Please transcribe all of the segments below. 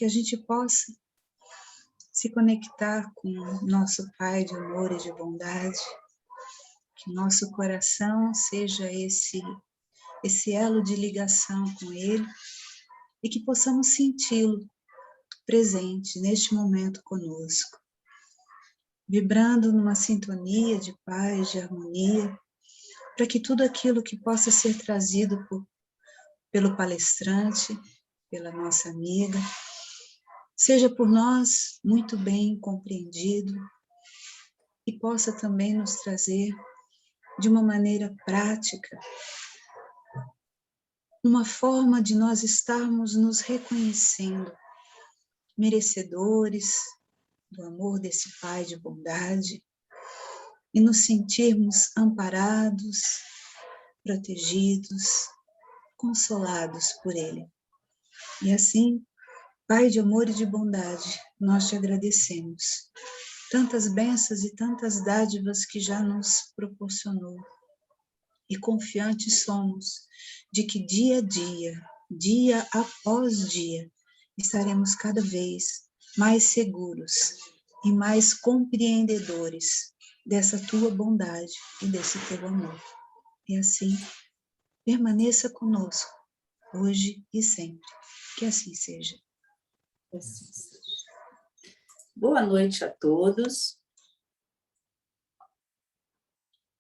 que a gente possa se conectar com nosso Pai de amor e de bondade, que nosso coração seja esse elo de ligação com Ele e que possamos senti-lo presente neste momento conosco, vibrando numa sintonia de paz, de harmonia, para que tudo aquilo que possa ser trazido pelo palestrante, pela nossa amiga, seja por nós muito bem compreendido e possa também nos trazer de uma maneira prática uma forma de nós estarmos nos reconhecendo merecedores do amor desse Pai de bondade e nos sentirmos amparados, protegidos, consolados por Ele. E assim, Pai de amor e de bondade, nós te agradecemos. Tantas bênçãos e tantas dádivas que já nos proporcionou. E confiantes somos de que dia a dia após dia, estaremos cada vez mais seguros e mais compreendedores dessa tua bondade e desse teu amor. E assim, permaneça conosco, hoje e sempre. Que assim seja. Que assim seja. Boa noite a todos.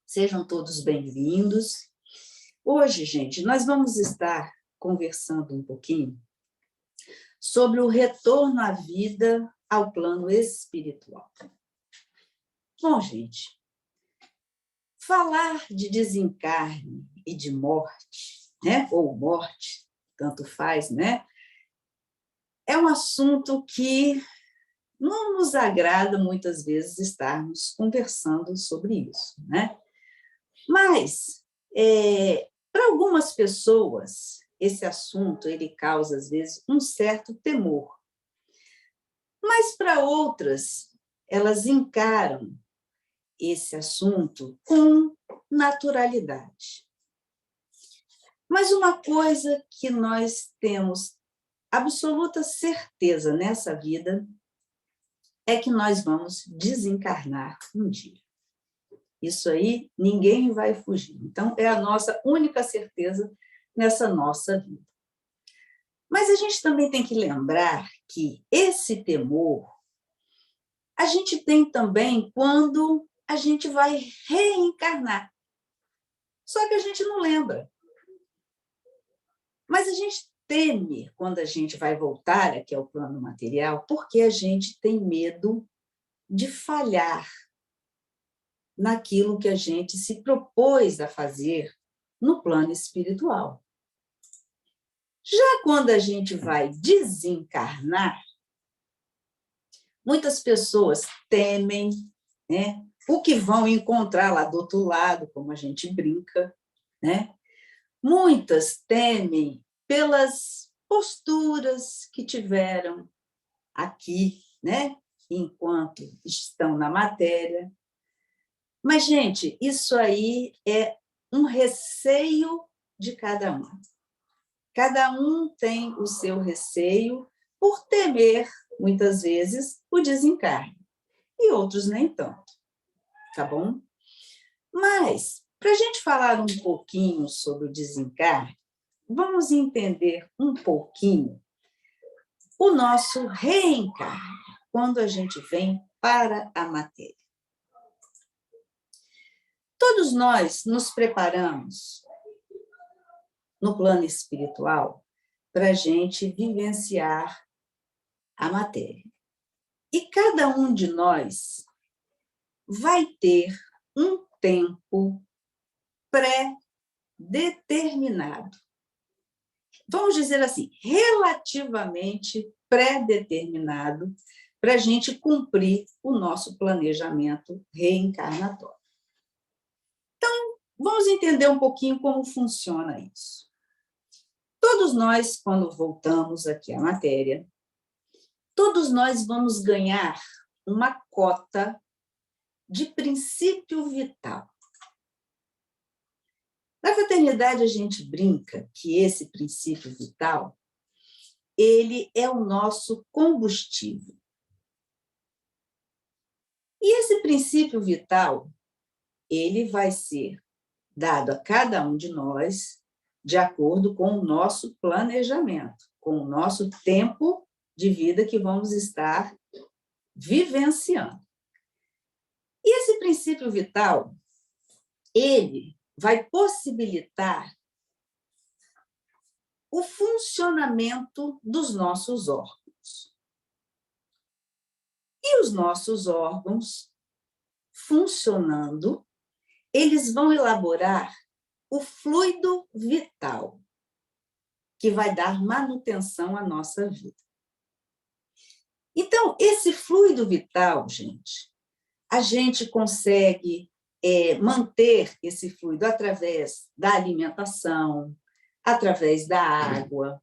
Sejam todos bem-vindos. Hoje, gente, nós vamos estar conversando um pouquinho sobre o retorno à vida ao plano espiritual. Bom, gente, falar de desencarne e de morte, né? Ou morte, tanto faz, né? É um assunto que não nos agrada muitas vezes estarmos conversando sobre isso, né? Mas, para algumas pessoas, esse assunto ele causa, às vezes, um certo temor. Mas, para outras, elas encaram esse assunto com naturalidade. Mas uma coisa que nós temos absoluta certeza nessa vida é que nós vamos desencarnar um dia. Isso aí ninguém vai fugir. Então, é a nossa única certeza nessa nossa vida. Mas a gente também tem que lembrar que esse temor a gente tem também quando a gente vai reencarnar. Só que a gente não lembra. Mas a gente teme quando a gente vai voltar aqui ao plano material, porque a gente tem medo de falhar naquilo que a gente se propôs a fazer no plano espiritual. Já quando a gente vai desencarnar, muitas pessoas temem, né, o que vão encontrar lá do outro lado, como a gente brinca, né? Muitas temem pelas posturas que tiveram aqui, né, enquanto estão na matéria. Mas, gente, isso aí é um receio de cada um. Cada um tem o seu receio por temer, muitas vezes, o desencarne. E outros nem tanto, tá bom? Mas, para a gente falar um pouquinho sobre o desencarne, vamos entender um pouquinho o nosso reencarne, quando a gente vem para a matéria. Todos nós nos preparamos no plano espiritual para a gente vivenciar a matéria. E cada um de nós vai ter um tempo pré-determinado. Vamos dizer assim, relativamente pré-determinado para a gente cumprir o nosso planejamento reencarnatório. Então, vamos entender um pouquinho como funciona isso. Todos nós, quando voltamos aqui à matéria, todos nós vamos ganhar uma cota de princípio vital. Na fraternidade, a gente brinca que esse princípio vital ele é o nosso combustível. E esse princípio vital, ele vai ser dado a cada um de nós de acordo com o nosso planejamento, com o nosso tempo de vida que vamos estar vivenciando. E esse princípio vital, ele vai possibilitar o funcionamento dos nossos órgãos. E os nossos órgãos, funcionando, eles vão elaborar o fluido vital, que vai dar manutenção à nossa vida. Então, esse fluido vital, gente, a gente consegue manter esse fluido através da alimentação, através da água,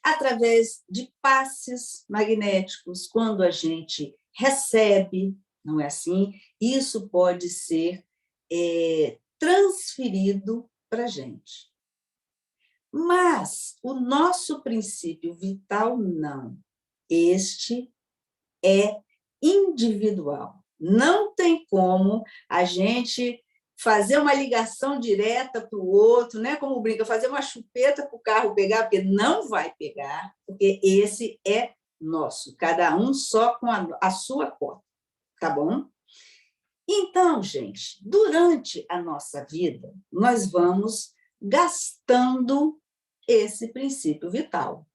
através de passes magnéticos, quando a gente recebe, não é assim? Isso pode ser transferido para a gente. Mas o nosso princípio vital, não. Este é individual. Não tem como a gente fazer uma ligação direta para o outro, né? Como brinca, fazer uma chupeta para o carro pegar, porque não vai pegar, porque esse é nosso, cada um só com a sua cota, tá bom? Então, gente, durante a nossa vida, nós vamos gastando esse princípio vital.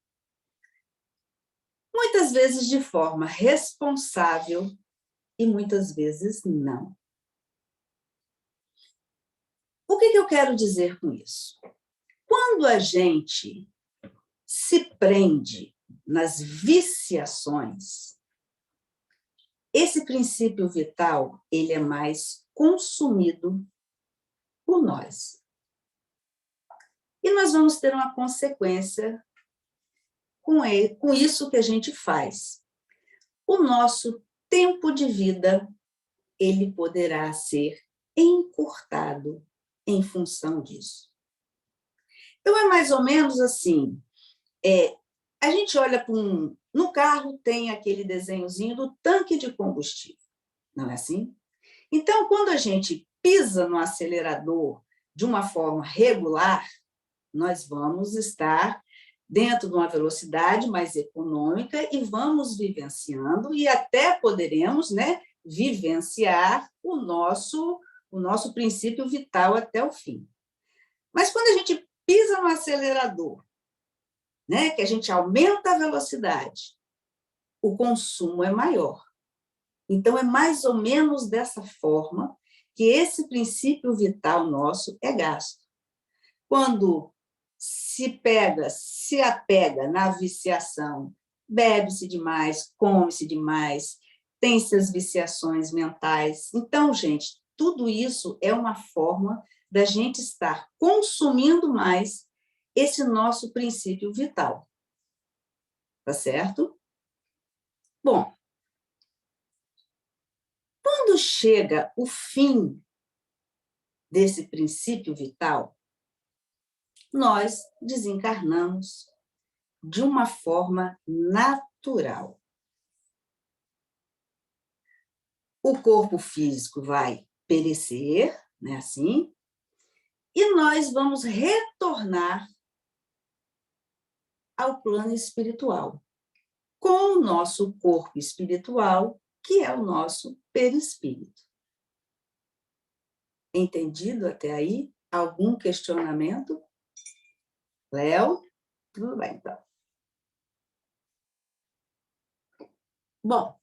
Muitas vezes de forma responsável e muitas vezes não. O que eu quero dizer com isso? Quando a gente se prende nas viciações, esse princípio vital, ele é mais consumido por nós. E nós vamos ter uma consequência com isso que a gente faz. O nosso tempo de vida, ele poderá ser encurtado em função disso. Então, é mais ou menos assim, a gente olha para no carro tem aquele desenhozinho do tanque de combustível, não é assim? Então, quando a gente pisa no acelerador de uma forma regular, nós vamos estar dentro de uma velocidade mais econômica e vamos vivenciando e até poderemos, né, vivenciar o nosso princípio vital até o fim. Mas quando a gente pisa no acelerador, né, que a gente aumenta a velocidade, o consumo é maior. Então, é mais ou menos dessa forma que esse princípio vital nosso é gasto. Quando se apega na viciação, bebe-se demais, come-se demais, tem-se as viciações mentais. Então, gente, tudo isso é uma forma da gente estar consumindo mais esse nosso princípio vital. Tá certo? Bom, quando chega o fim desse princípio vital, nós desencarnamos de uma forma natural. O corpo físico vai perecer, né, assim, e nós vamos retornar ao plano espiritual, com o nosso corpo espiritual, que é o nosso perispírito. Entendido até aí? Algum questionamento? Léo? Tudo bem, então. Bom,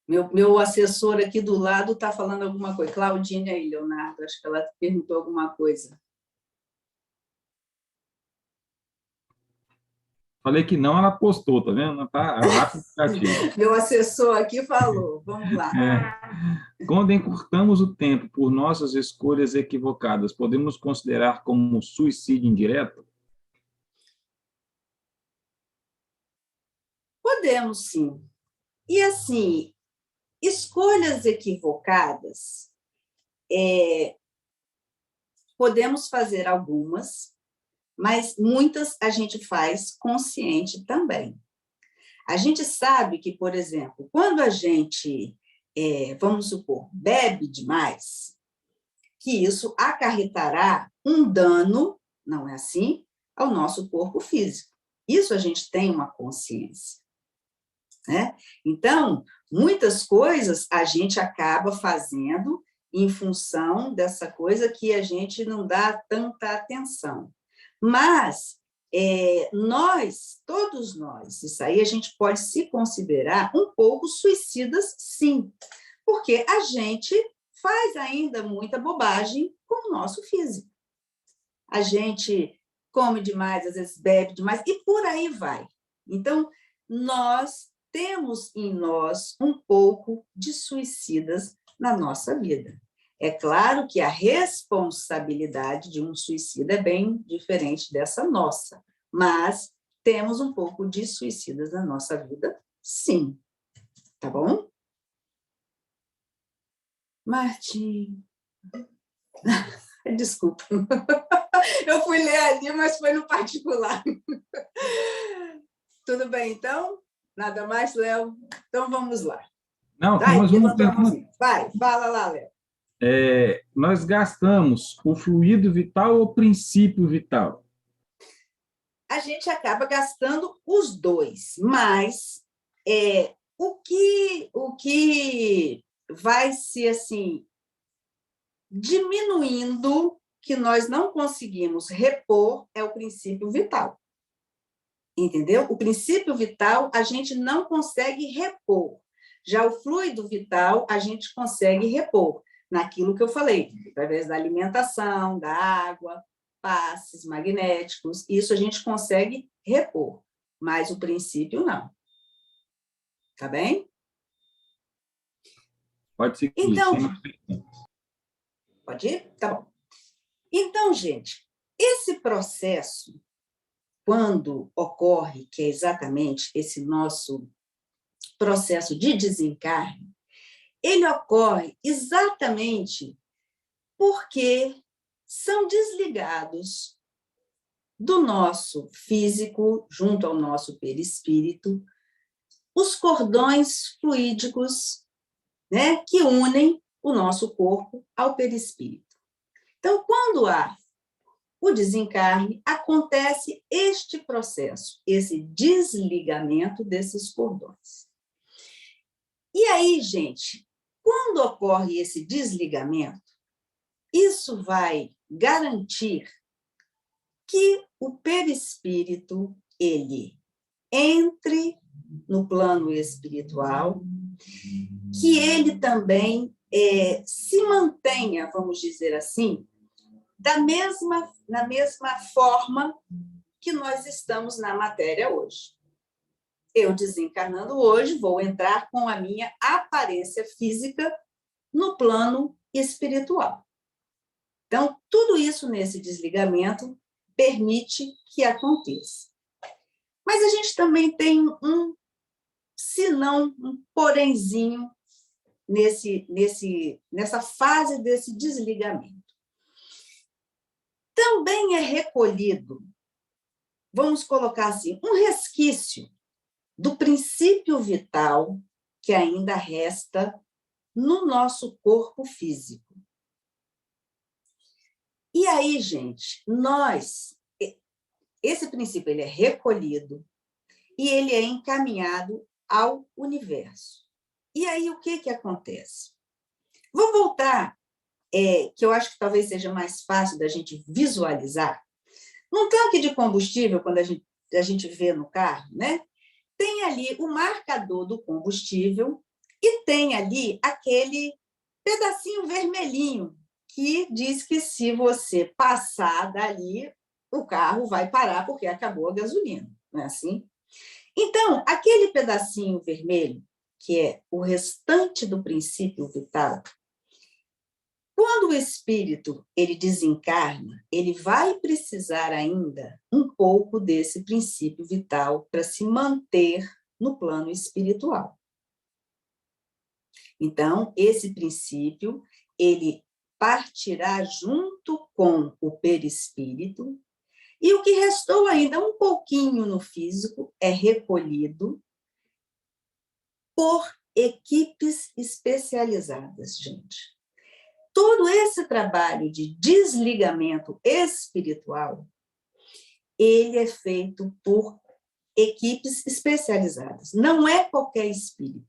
meu assessor aqui do lado está falando alguma coisa. Claudinha e Leonardo, acho que ela perguntou alguma coisa. Falei que não, ela postou, tá vendo? Ela tá rápido. Meu assessor aqui falou. Vamos lá. Quando encurtamos o tempo por nossas escolhas equivocadas, podemos considerar como suicídio indireto? Podemos, sim. E, assim, escolhas equivocadas, podemos fazer algumas, mas muitas a gente faz consciente também. A gente sabe que, por exemplo, quando a gente, vamos supor, bebe demais, que isso acarretará um dano, não é assim, ao nosso corpo físico. Isso a gente tem uma consciência, né? Então, muitas coisas a gente acaba fazendo em função dessa coisa que a gente não dá tanta atenção. Mas todos nós, isso aí a gente pode se considerar um pouco suicidas, sim, porque a gente faz ainda muita bobagem com o nosso físico. A gente come demais, às vezes bebe demais, e por aí vai. Então, nós temos em nós um pouco de suicidas na nossa vida. É claro que a responsabilidade de um suicida é bem diferente dessa nossa, mas temos um pouco de suicidas na nossa vida, sim. Tá bom? Martim. Desculpa. Eu fui ler ali, mas foi no particular. Tudo bem, então? Nada mais, Léo? Então, vamos lá. Não, tem mais uma pergunta. Vai, fala lá, Léo. Nós gastamos o fluido vital ou o princípio vital? A gente acaba gastando os dois, mas o que vai se assim diminuindo, que nós não conseguimos repor, é o princípio vital. Entendeu? O princípio vital a gente não consegue repor. Já o fluido vital a gente consegue repor naquilo que eu falei, através da alimentação, da água, passes magnéticos, isso a gente consegue repor, mas o princípio não. Tá bem? Pode seguir. Então, pode ir? Tá bom. Então, gente, esse processo, quando ocorre, que é exatamente esse nosso processo de desencarne, ele ocorre exatamente porque são desligados do nosso físico, junto ao nosso perispírito, os cordões fluídicos, né, que unem o nosso corpo ao perispírito. Então, quando há o desencarne, acontece este processo, esse desligamento desses cordões. E aí, gente, quando ocorre esse desligamento, isso vai garantir que o perispírito ele entre no plano espiritual, que ele também se mantenha, vamos dizer assim, na mesma forma que nós estamos na matéria hoje. Eu, desencarnando hoje, vou entrar com a minha aparência física no plano espiritual. Então, tudo isso nesse desligamento permite que aconteça. Mas a gente também tem senão, um porémzinho nessa fase desse desligamento. Também é recolhido, vamos colocar assim, um resquício do princípio vital que ainda resta no nosso corpo físico. E aí, gente, esse princípio ele é recolhido e ele é encaminhado ao universo. E aí, o que acontece? Vou voltar, que eu acho que talvez seja mais fácil da gente visualizar. Num tanque de combustível, quando a gente vê no carro, né? Tem ali o marcador do combustível e tem ali aquele pedacinho vermelhinho que diz que se você passar dali, o carro vai parar porque acabou a gasolina, não é assim? Então, aquele pedacinho vermelho, que é o restante do princípio vital, quando o espírito ele desencarna, ele vai precisar ainda um pouco desse princípio vital para se manter no plano espiritual. Então, esse princípio, ele partirá junto com o perispírito E o que restou ainda um pouquinho no físico é recolhido por equipes especializadas, gente. Todo esse trabalho de desligamento espiritual, ele é feito por equipes especializadas. Não é qualquer espírito.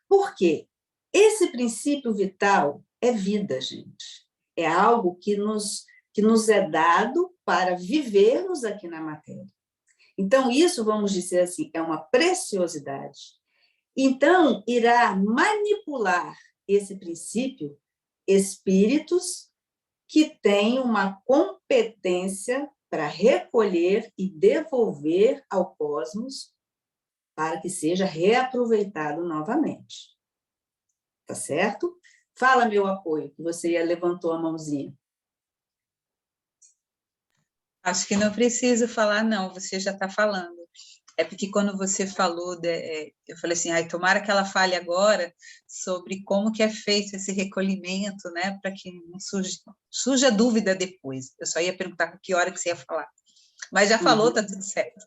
Por quê? Esse princípio vital é vida, gente. É algo que nos é dado para vivermos aqui na matéria. Então, isso, vamos dizer assim, é uma preciosidade. Então, irá manipular esse princípio espíritos que têm uma competência para recolher e devolver ao cosmos para que seja reaproveitado novamente. Tá certo? Fala, meu apoio, que você levantou a mãozinha. Acho que não preciso falar, não, você já está falando. É porque quando você falou, eu falei assim, ai, tomara que ela fale agora sobre como que é feito esse recolhimento, né, para que não surja dúvida depois. Eu só ia perguntar que hora que você ia falar. Mas já falou, tá tudo certo.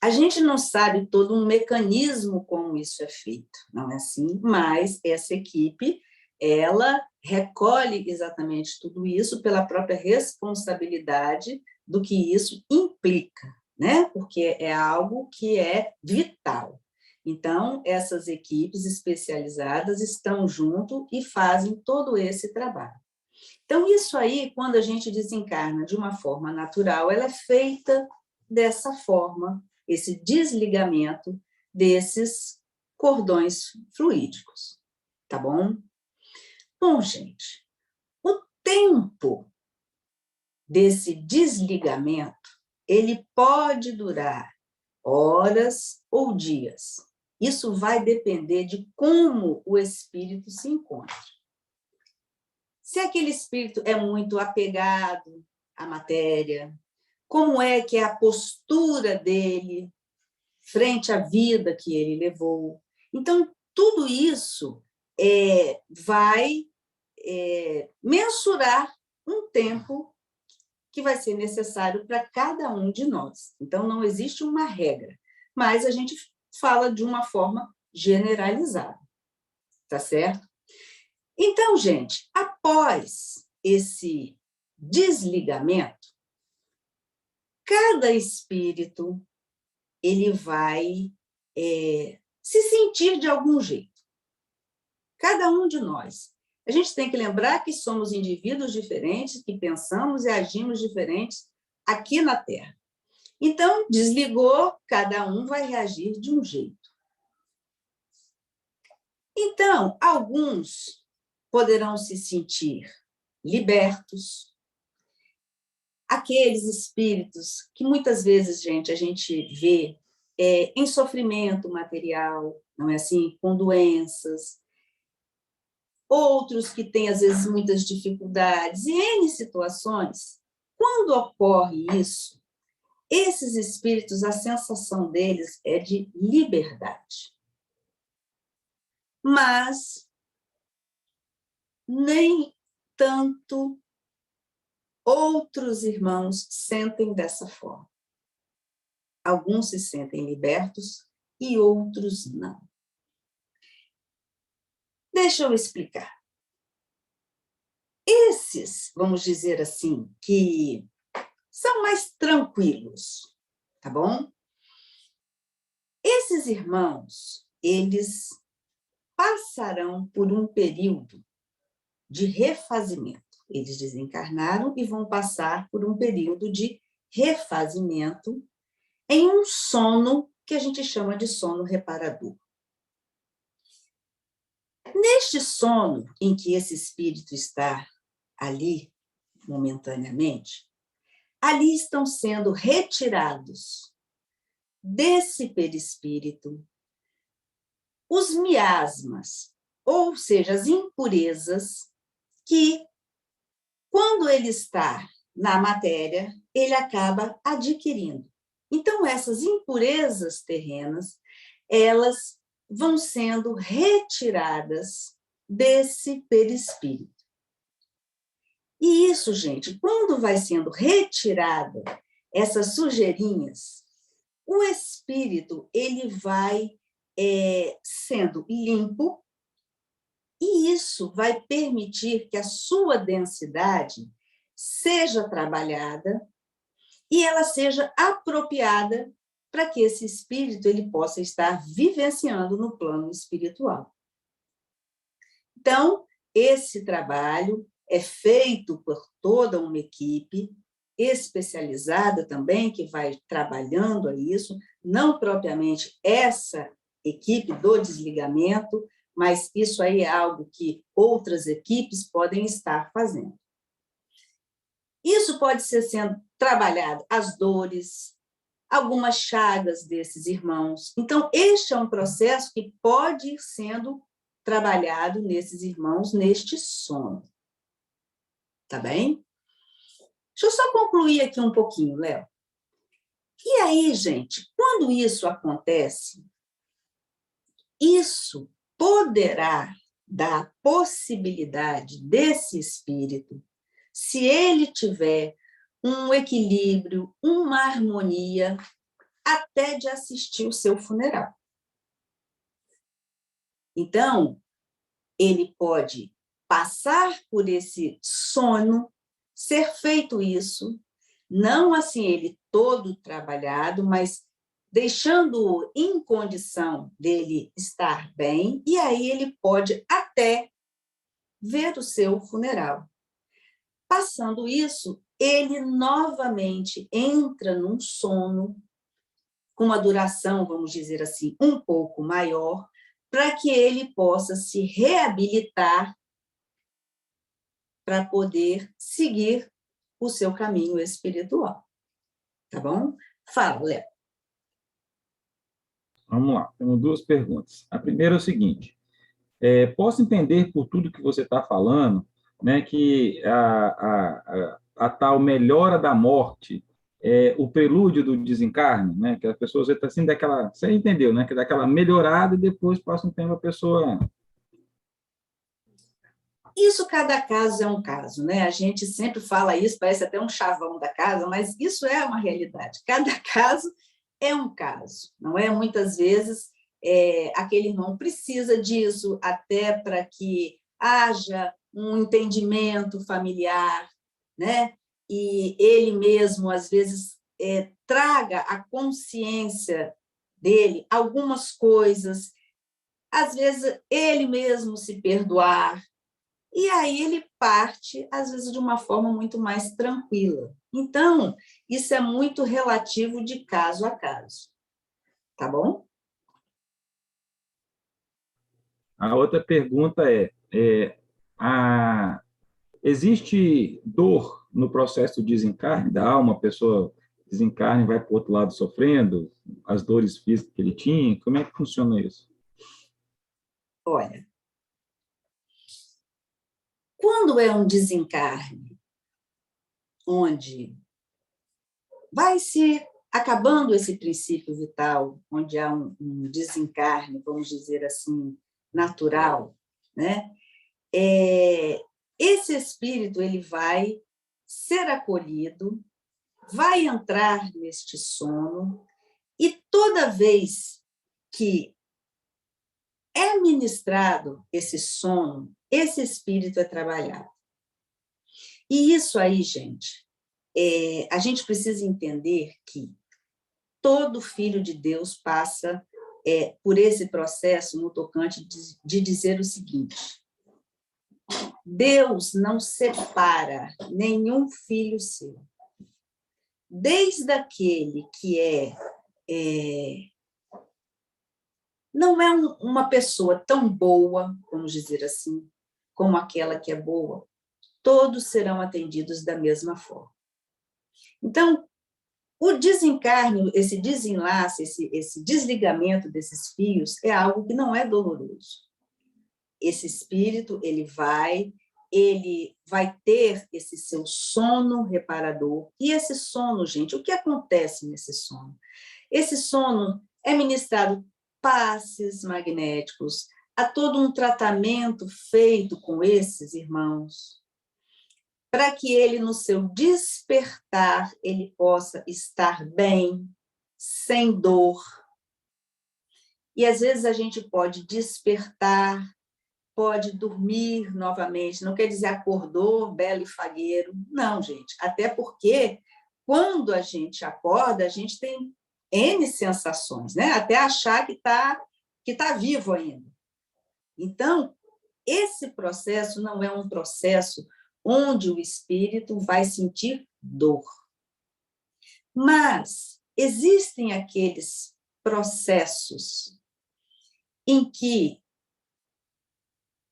A gente não sabe todo um mecanismo como isso é feito, não é assim? Mas essa equipe, ela recolhe exatamente tudo isso pela própria responsabilidade do que isso implica, né? Porque é algo que é vital. Então, essas equipes especializadas estão junto e fazem todo esse trabalho. Então, isso aí, quando a gente desencarna de uma forma natural, ela é feita dessa forma, esse desligamento desses cordões fluídicos, tá bom? Bom, gente, o tempo desse desligamento, ele pode durar horas ou dias. Isso vai depender de como o espírito se encontra. Se aquele espírito é muito apegado à matéria, como é que é a postura dele frente à vida que ele levou. Então, tudo isso vai mensurar um tempo que vai ser necessário para cada um de nós. Então, não existe uma regra, mas a gente fala de uma forma generalizada, tá certo? Então, gente, após esse desligamento, cada espírito ele vai se sentir de algum jeito. Cada um de nós. A gente tem que lembrar que somos indivíduos diferentes, que pensamos e agimos diferentes aqui na Terra. Então, desligou, cada um vai reagir de um jeito. Então, alguns poderão se sentir libertos, aqueles espíritos que muitas vezes, gente, a gente vê em sofrimento material, não é assim? Com doenças, outros que têm, às vezes, muitas dificuldades, e N situações. Quando ocorre isso, esses espíritos, a sensação deles é de liberdade. Mas nem tanto outros irmãos sentem dessa forma. Alguns se sentem libertos e outros não. Deixa eu explicar. Esses, vamos dizer assim, que são mais tranquilos, tá bom? Esses irmãos, eles passarão por um período de refazimento. Eles desencarnaram e vão passar por um período de refazimento em um sono que a gente chama de sono reparador. Neste sono em que esse espírito está ali, momentaneamente, ali estão sendo retirados desse perispírito os miasmas, ou seja, as impurezas que, quando ele está na matéria, ele acaba adquirindo. Então, essas impurezas terrenas, elas vão sendo retiradas desse perispírito. E isso, gente, quando vai sendo retirada essas sujeirinhas, o espírito ele vai sendo limpo, e isso vai permitir que a sua densidade seja trabalhada e ela seja apropriada para que esse espírito ele possa estar vivenciando no plano espiritual. Então, esse trabalho é feito por toda uma equipe especializada também, que vai trabalhando a isso, não propriamente essa equipe do desligamento, mas isso aí é algo que outras equipes podem estar fazendo. Isso pode ser sendo trabalhado, as dores, algumas chagas desses irmãos. Então, este é um processo que pode ir sendo trabalhado nesses irmãos, neste sono. Tá bem? Deixa eu só concluir aqui um pouquinho, Léo. E aí, gente, quando isso acontece, isso poderá dar possibilidade desse espírito, se ele tiver um equilíbrio, uma harmonia, até de assistir o seu funeral. Então, ele pode passar por esse sono, ser feito isso, não assim ele todo trabalhado, mas deixando-o em condição dele estar bem, e aí ele pode até ver o seu funeral. Passando isso, ele novamente entra num sono, com uma duração, vamos dizer assim, um pouco maior, para que ele possa se reabilitar para poder seguir o seu caminho espiritual. Tá bom? Fala, Léo. Vamos lá, temos duas perguntas. A primeira é o seguinte: posso entender por tudo que você está falando, né, que a tal melhora da morte é o prelúdio do desencarne, né, que as pessoas assim daquela, você entendeu, né, que dá aquela melhorada e depois passa um tempo a pessoa. Isso, cada caso é um caso, né? A gente sempre fala isso, parece até um chavão da casa, mas isso é uma realidade. Cada caso é um caso, não é? Muitas vezes aquele irmão precisa disso até para que haja um entendimento familiar, né? E ele mesmo, às vezes, traga à consciência dele algumas coisas, às vezes ele mesmo se perdoar, e aí ele parte, às vezes, de uma forma muito mais tranquila. Então, isso é muito relativo de caso a caso. Tá bom? A outra pergunta existe dor no processo de desencarne da alma? A pessoa desencarna e vai para o outro lado sofrendo as dores físicas que ele tinha? Como é que funciona isso? Olha, quando é um desencarne, onde vai se acabando esse princípio vital, onde há um desencarne, vamos dizer assim, natural, né? Esse espírito ele vai ser acolhido, vai entrar neste sono, e toda vez que é ministrado esse sono, esse espírito é trabalhado. E isso aí, gente, a gente precisa entender que todo filho de Deus passa por esse processo no tocante de dizer o seguinte: Deus não separa nenhum filho seu. Desde aquele que não é uma pessoa tão boa, vamos dizer assim, como aquela que é boa, todos serão atendidos da mesma forma. Então, o desencarne, esse desenlace, esse desligamento desses fios é algo que não é doloroso. Esse espírito, ele vai ter esse seu sono reparador. E esse sono, gente, o que acontece nesse sono? Esse sono é ministrado passes magnéticos, há todo um tratamento feito com esses irmãos, para que ele, no seu despertar, ele possa estar bem, sem dor. E, às vezes, a gente pode despertar, pode dormir novamente, não quer dizer acordou, belo e fagueiro. Não, gente, até porque, quando a gente acorda, a gente tem N sensações, né? Até achar que tá vivo ainda. Então, esse processo não é um processo onde o espírito vai sentir dor. Mas existem aqueles processos em que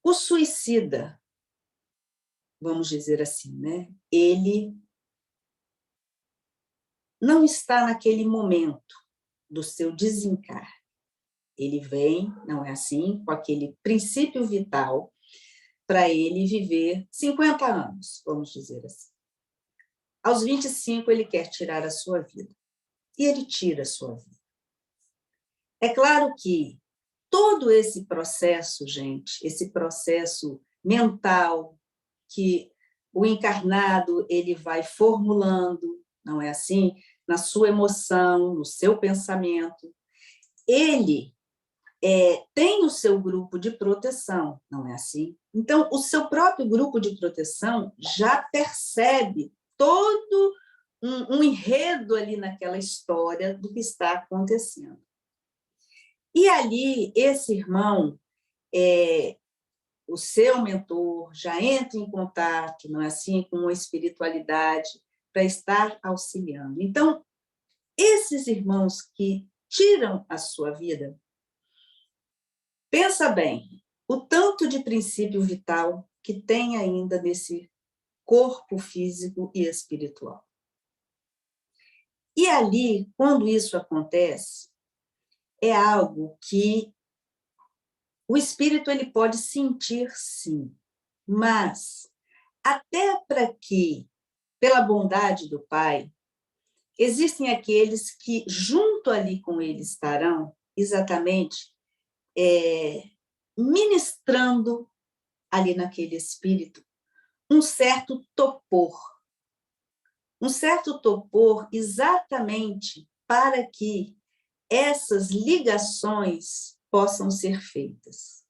o suicida, vamos dizer assim, né? Ele não está naquele momento do seu desencarne. Ele vem, não é assim, com aquele princípio vital para ele viver 50 anos, vamos dizer assim. Aos 25, ele quer tirar a sua vida. E ele tira a sua vida. É claro que todo esse processo, gente, esse processo mental que o encarnado ele vai formulando, não é assim? Na sua emoção, no seu pensamento, ele tem o seu grupo de proteção, não é assim? Então, o seu próprio grupo de proteção já percebe todo um enredo ali naquela história do que está acontecendo. E ali, esse irmão, o seu mentor, já entra em contato, não é assim, com a espiritualidade, para estar auxiliando. Então, esses irmãos que tiram a sua vida, pensa bem, o tanto de princípio vital que tem ainda nesse corpo físico e espiritual. E ali, quando isso acontece, é algo que o espírito ele pode sentir, sim, mas até para que, pela bondade do Pai, existem aqueles que junto ali com ele estarão exatamente ministrando ali naquele espírito um certo topor exatamente para que essas ligações possam ser feitas.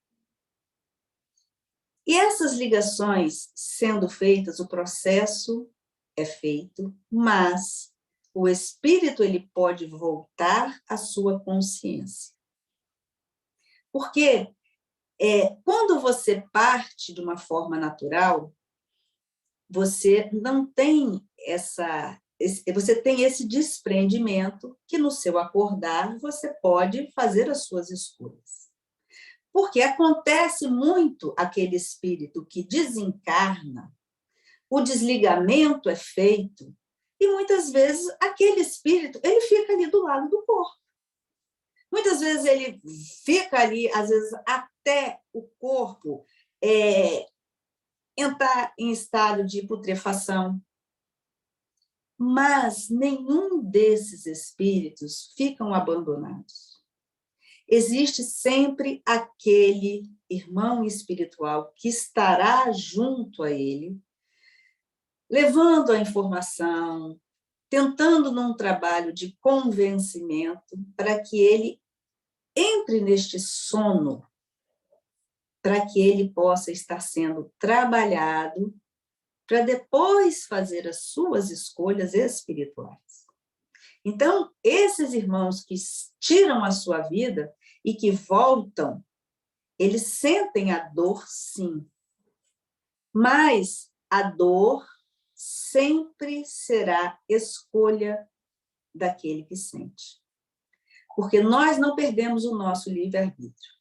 E essas ligações sendo feitas, o processo é feito, mas o espírito ele pode voltar à sua consciência. Porque quando você parte de uma forma natural, você não tem você tem esse desprendimento que no seu acordar você pode fazer as suas escolhas. Porque acontece muito aquele espírito que desencarna, o desligamento é feito, e muitas vezes aquele espírito ele fica ali do lado do corpo. Muitas vezes ele fica ali, às vezes até o corpo entrar em estado de putrefação. Mas nenhum desses espíritos ficam abandonados. Existe sempre aquele irmão espiritual que estará junto a ele, levando a informação, tentando num trabalho de convencimento para que ele entre neste sono, para que ele possa estar sendo trabalhado para depois fazer as suas escolhas espirituais. Então, esses irmãos que tiram a sua vida e que voltam, eles sentem a dor, sim. Mas a dor sempre será escolha daquele que sente. Porque nós não perdemos o nosso livre-arbítrio.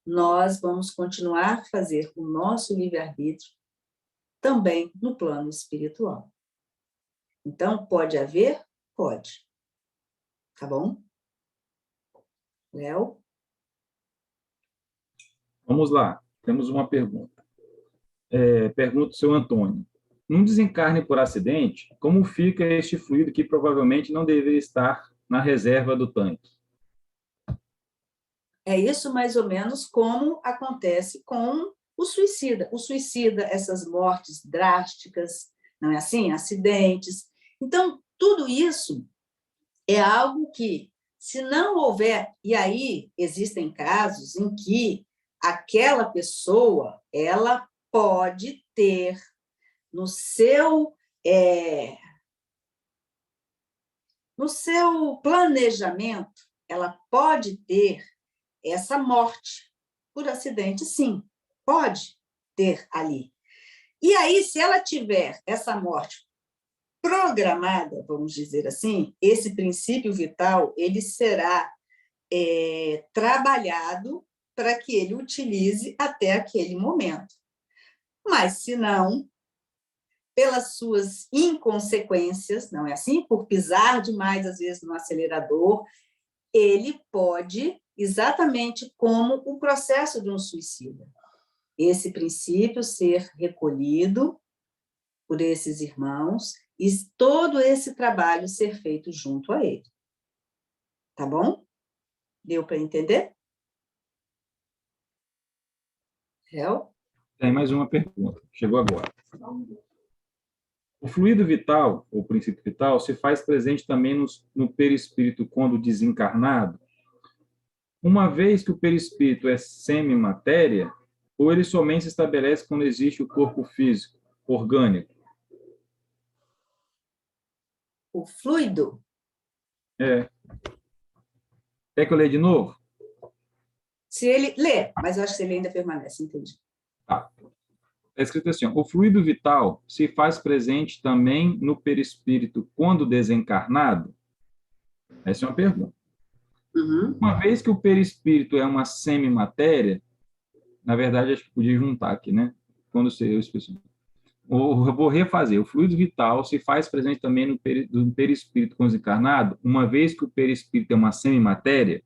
Nós vamos continuar a fazer o nosso livre-arbítrio também no plano espiritual. Então, pode haver? Pode. Tá bom? Léo? Vamos lá, temos uma pergunta. Pergunta o seu Antônio. Num desencarne por acidente, como fica este fluido que provavelmente não deveria estar na reserva do tanque? É isso mais ou menos como acontece com O suicida, essas mortes drásticas, não é assim? Acidentes. Então, tudo isso é algo que, se não houver, e aí existem casos em que aquela pessoa, ela pode ter no seu, no seu planejamento, ela pode ter essa morte por acidente, sim, pode ter ali. E aí, se ela tiver essa morte programada, vamos dizer assim, esse princípio vital, ele será trabalhado para que ele utilize até aquele momento. Mas, se não, pelas suas inconsequências, não é assim? Por pisar demais, às vezes, no acelerador, ele pode, exatamente como o processo de um suicida, esse princípio ser recolhido por esses irmãos e todo esse trabalho ser feito junto a ele. Tá bom? Deu para entender? Hel? Tem mais uma pergunta, chegou agora. O fluido vital, ou princípio vital, se faz presente também no perispírito quando desencarnado, uma vez que o perispírito é semimatéria, ou ele somente se estabelece quando existe o corpo físico, orgânico? O fluido? É. Quer que eu leia de novo? Se ele lê, mas eu acho que ele ainda permanece, entendi. Tá. Está escrito assim, ó, o fluido vital se faz presente também no perispírito quando desencarnado? Essa é uma pergunta. Uhum. Uma vez que o perispírito é uma semimatéria, na verdade, acho que podia juntar aqui, né? Quando eu especifico. Eu vou refazer. O fluido vital se faz presente também no perispírito quando desencarnado, uma vez que o perispírito é uma semimatéria,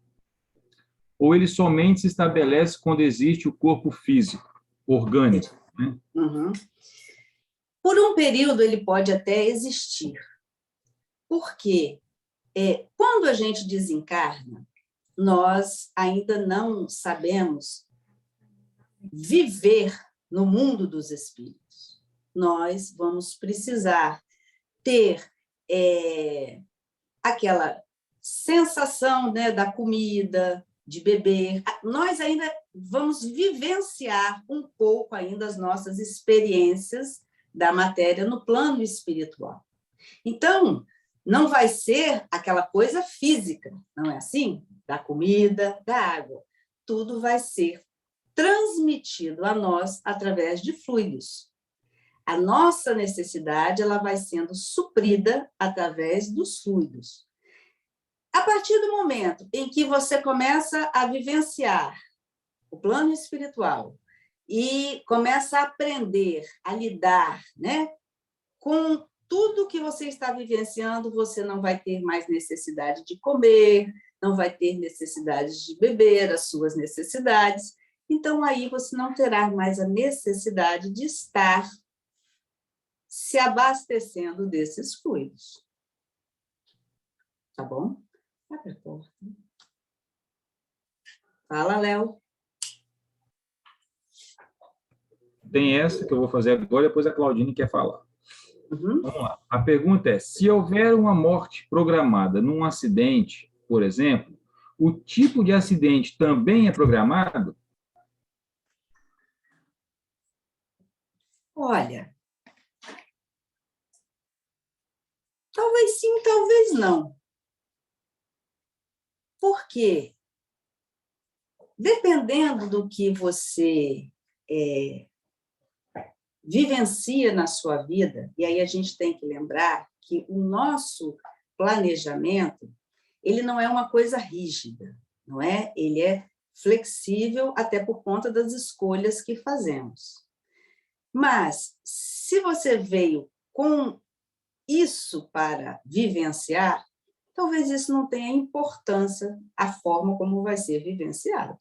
ou ele somente se estabelece quando existe o corpo físico, orgânico, né? Uhum. Por um período, ele pode até existir. Porque quando a gente desencarna, nós ainda não sabemos viver no mundo dos espíritos. Nós vamos precisar ter aquela sensação, né, da comida, de beber. Nós ainda vamos vivenciar um pouco ainda as nossas experiências da matéria no plano espiritual. Então, não vai ser aquela coisa física, não é assim? Da comida, da água. Tudo vai ser transmitido a nós através de fluidos. A nossa necessidade, ela vai sendo suprida através dos fluidos. A partir do momento em que você começa a vivenciar o plano espiritual e começa a aprender a lidar, né, com tudo que você está vivenciando, você não vai ter mais necessidade de comer, não vai ter necessidade de beber as suas necessidades. Então, aí você não terá mais a necessidade de estar se abastecendo desses fluidos. Tá bom? Abre a porta. Fala, Léo. Tem essa que eu vou fazer agora, depois a Claudine quer falar. Uhum. Vamos lá. A pergunta é, se houver uma morte programada num acidente, por exemplo, o tipo de acidente também é programado? Olha, talvez sim, talvez não. Por quê? Dependendo do que você vivencia na sua vida, e aí a gente tem que lembrar que o nosso planejamento, ele não é uma coisa rígida, não é? Ele é flexível até por conta das escolhas que fazemos. Mas, se você veio com isso para vivenciar, talvez isso não tenha importância a forma como vai ser vivenciado.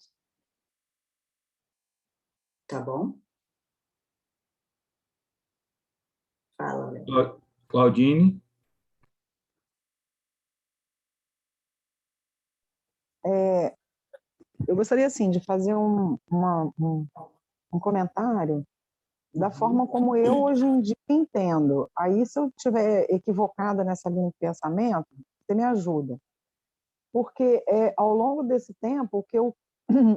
Tá bom? Fala, Léo. Claudine? Eu gostaria, assim, de fazer um comentário da forma como eu hoje em dia entendo. Aí, se eu estiver equivocada nessa linha de pensamento, você me ajuda. Porque ao longo desse tempo, o que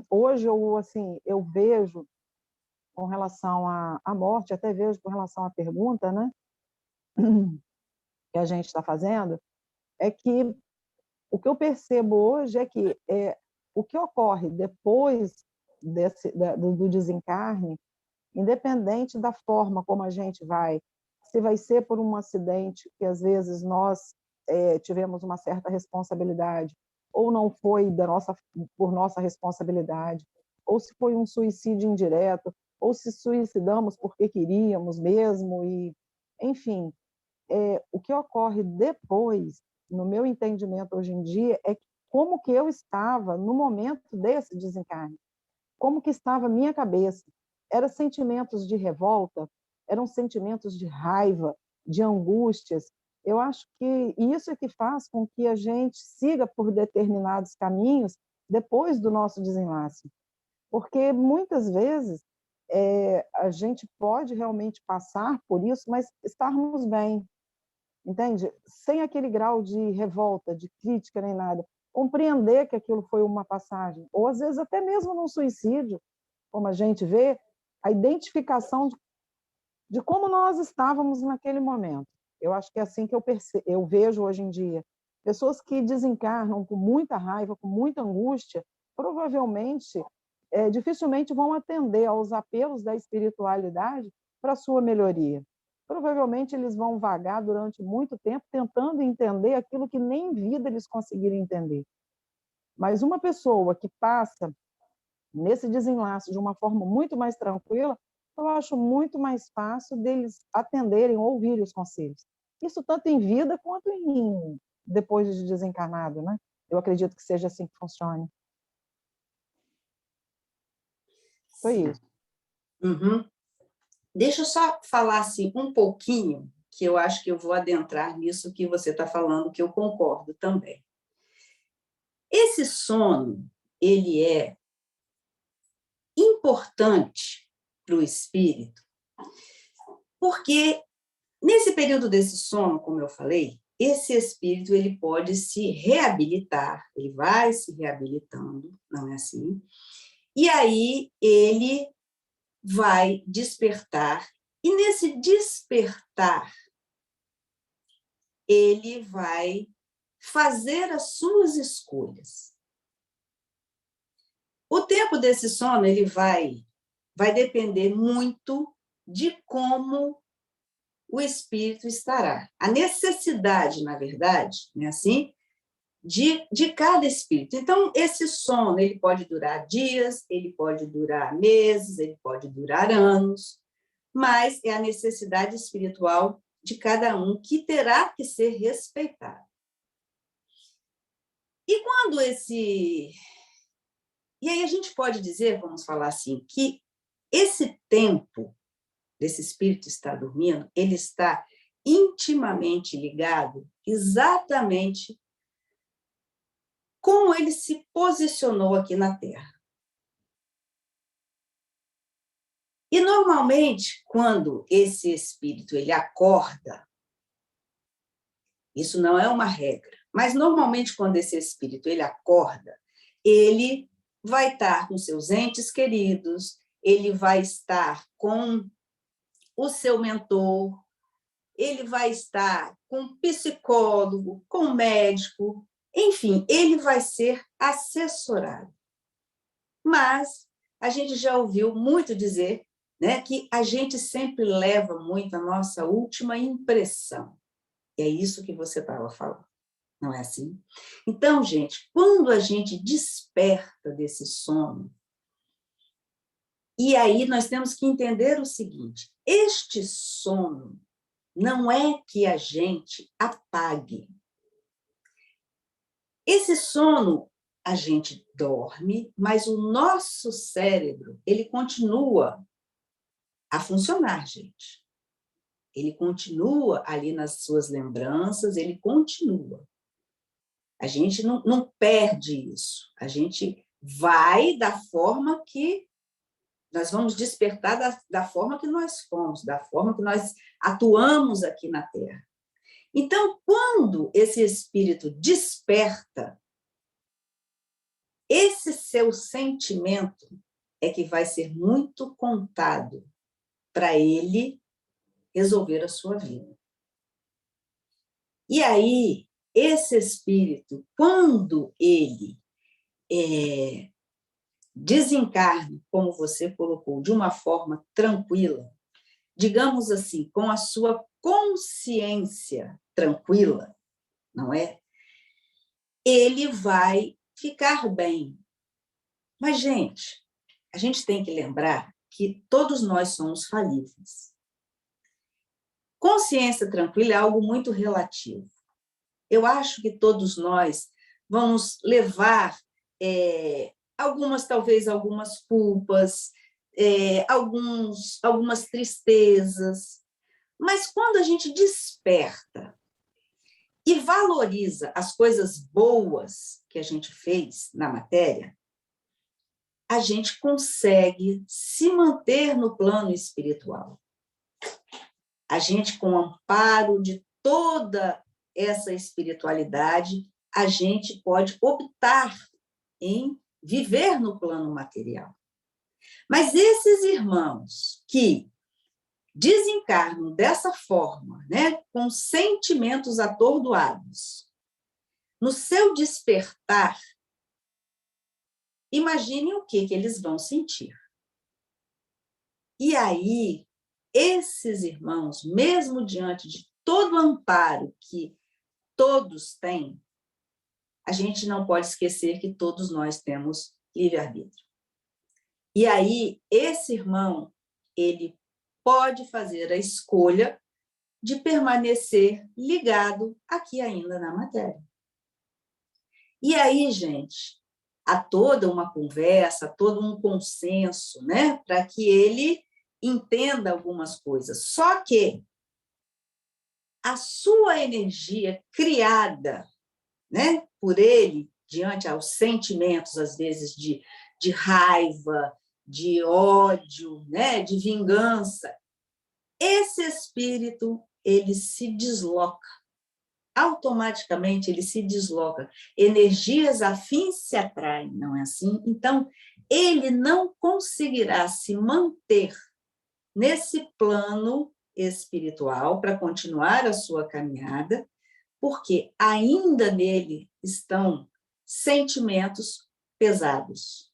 hoje eu vejo com relação à morte, até vejo com relação à pergunta, né, que a gente está fazendo, é que o que eu percebo hoje é que o que ocorre depois do desencarne, independente da forma como a gente vai, se vai ser por um acidente que às vezes nós tivemos uma certa responsabilidade, ou não foi por nossa responsabilidade, ou se foi um suicídio indireto, ou se suicidamos porque queríamos mesmo, e, enfim, o que ocorre depois, no meu entendimento hoje em dia, é como que eu estava no momento desse desencarne, como que estava a minha cabeça. Eram sentimentos de revolta, eram sentimentos de raiva, de angústias. Eu acho que isso é que faz com que a gente siga por determinados caminhos depois do nosso desenlace. Porque muitas vezes a gente pode realmente passar por isso, mas estarmos bem, entende? Sem aquele grau de revolta, de crítica, nem nada. Compreender que aquilo foi uma passagem, ou às vezes até mesmo num suicídio, como a gente vê, a identificação de como nós estávamos naquele momento. Eu acho que é assim que eu vejo hoje em dia. Pessoas que desencarnam com muita raiva, com muita angústia, provavelmente, dificilmente vão atender aos apelos da espiritualidade para a sua melhoria. Provavelmente eles vão vagar durante muito tempo tentando entender aquilo que nem em vida eles conseguiram entender. Mas uma pessoa que passa nesse desenlace de uma forma muito mais tranquila, eu acho muito mais fácil deles atenderem, ouvirem os conselhos. Isso tanto em vida quanto depois de desencarnado, né? Eu acredito que seja assim que funcione. Foi isso. Uhum. Deixa eu só falar assim, um pouquinho, que eu acho que eu vou adentrar nisso que você está falando, que eu concordo também. Esse sono, ele é importante para o espírito, porque nesse período desse sono, como eu falei, esse espírito ele pode se reabilitar, ele vai se reabilitando, não é assim? E aí ele vai despertar, e nesse despertar, ele vai fazer as suas escolhas. O tempo desse sono ele vai depender muito de como o espírito estará. A necessidade, na verdade, né, assim, de cada espírito. Então, esse sono ele pode durar dias, ele pode durar meses, ele pode durar anos, mas é a necessidade espiritual de cada um que terá que ser respeitada. E quando esse... E aí a gente pode dizer, vamos falar assim, que esse tempo desse espírito estar dormindo, ele está intimamente ligado exatamente como ele se posicionou aqui na Terra. E, normalmente, quando esse espírito ele acorda, isso não é uma regra, mas, normalmente, quando esse espírito ele acorda, ele vai estar com seus entes queridos, ele vai estar com o seu mentor, ele vai estar com um psicólogo, com um médico, enfim, ele vai ser assessorado. Mas a gente já ouviu muito dizer, né, que a gente sempre leva muito a nossa última impressão. E é isso que você estava falando, não é assim? Então, gente, quando a gente desperta desse sono, e aí nós temos que entender o seguinte, este sono não é que a gente apague. Esse sono, a gente dorme, mas o nosso cérebro, ele continua a funcionar, gente. Ele continua ali nas suas lembranças, ele continua. A gente não perde isso. A gente vai da forma que Nós vamos despertar da forma que nós fomos, da forma que nós atuamos aqui na Terra. Então, quando esse espírito desperta, esse seu sentimento é que vai ser muito contado para ele resolver a sua vida. E aí, esse espírito, quando ele desencarne, como você colocou, de uma forma tranquila, digamos assim, com a sua consciência tranquila, não é? Ele vai ficar bem. Mas, gente, a gente tem que lembrar que todos nós somos falíveis. Consciência tranquila é algo muito relativo. Eu acho que todos nós vamos levar talvez algumas culpas, algumas tristezas, mas quando a gente desperta e valoriza as coisas boas que a gente fez na matéria, a gente consegue se manter no plano espiritual. A gente, com o amparo de toda essa espiritualidade, a gente pode optar em viver no plano material. Mas esses irmãos que desencarnam dessa forma, né, com sentimentos atordoados, no seu despertar, imaginem o que eles vão sentir. E aí, esses irmãos, mesmo diante de todo o amparo que todos têm, a gente não pode esquecer que todos nós temos livre-arbítrio. E aí, esse irmão, ele pode fazer a escolha de permanecer ligado aqui ainda na matéria. E aí, gente, há toda uma conversa, todo um consenso, né, para que ele entenda algumas coisas. Só que a sua energia criada, né, por ele, diante aos sentimentos, às vezes, de raiva, de ódio, né, de vingança, esse espírito, ele se desloca. Automaticamente, ele se desloca. Energias afins se atraem, não é assim? Então, ele não conseguirá se manter nesse plano espiritual para continuar a sua caminhada, porque ainda nele estão sentimentos pesados,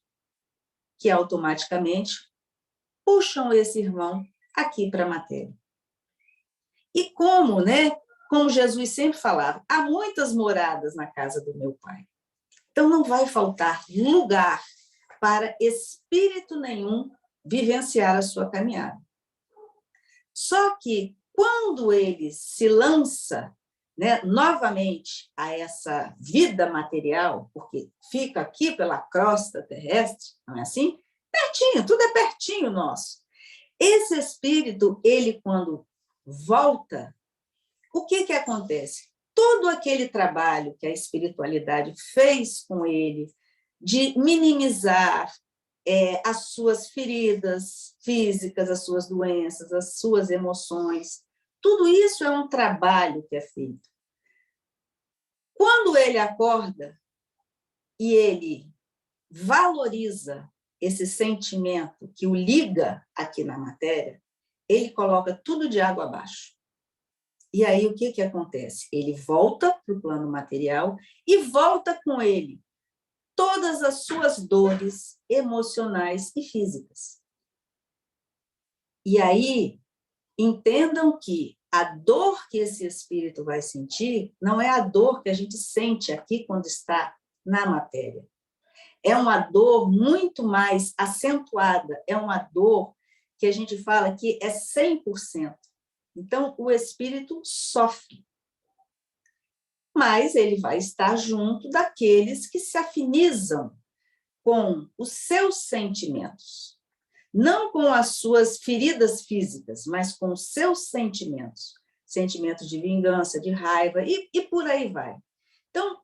que automaticamente puxam esse irmão aqui para a matéria. E como, né? Como Jesus sempre falava, há muitas moradas na casa do meu Pai. Então, não vai faltar lugar para espírito nenhum vivenciar a sua caminhada. Só que, quando ele se lança, né, novamente a essa vida material, porque fica aqui pela crosta terrestre, não é assim? Pertinho, tudo é pertinho nosso. Esse espírito, ele quando volta, o que acontece? Todo aquele trabalho que a espiritualidade fez com ele, de minimizar as suas feridas físicas, as suas doenças, as suas emoções, tudo isso é um trabalho que é feito. Quando ele acorda e ele valoriza esse sentimento que o liga aqui na matéria, ele coloca tudo de água abaixo. E aí, o que acontece? Ele volta para o plano material e volta com ele todas as suas dores emocionais e físicas. E aí, entendam que a dor que esse espírito vai sentir não é a dor que a gente sente aqui quando está na matéria. É uma dor muito mais acentuada, é uma dor que a gente fala que é 100%. Então, o espírito sofre. Mas ele vai estar junto daqueles que se afinizam com os seus sentimentos. Não com as suas feridas físicas, mas com os seus sentimentos. Sentimentos de vingança, de raiva, e por aí vai. Então,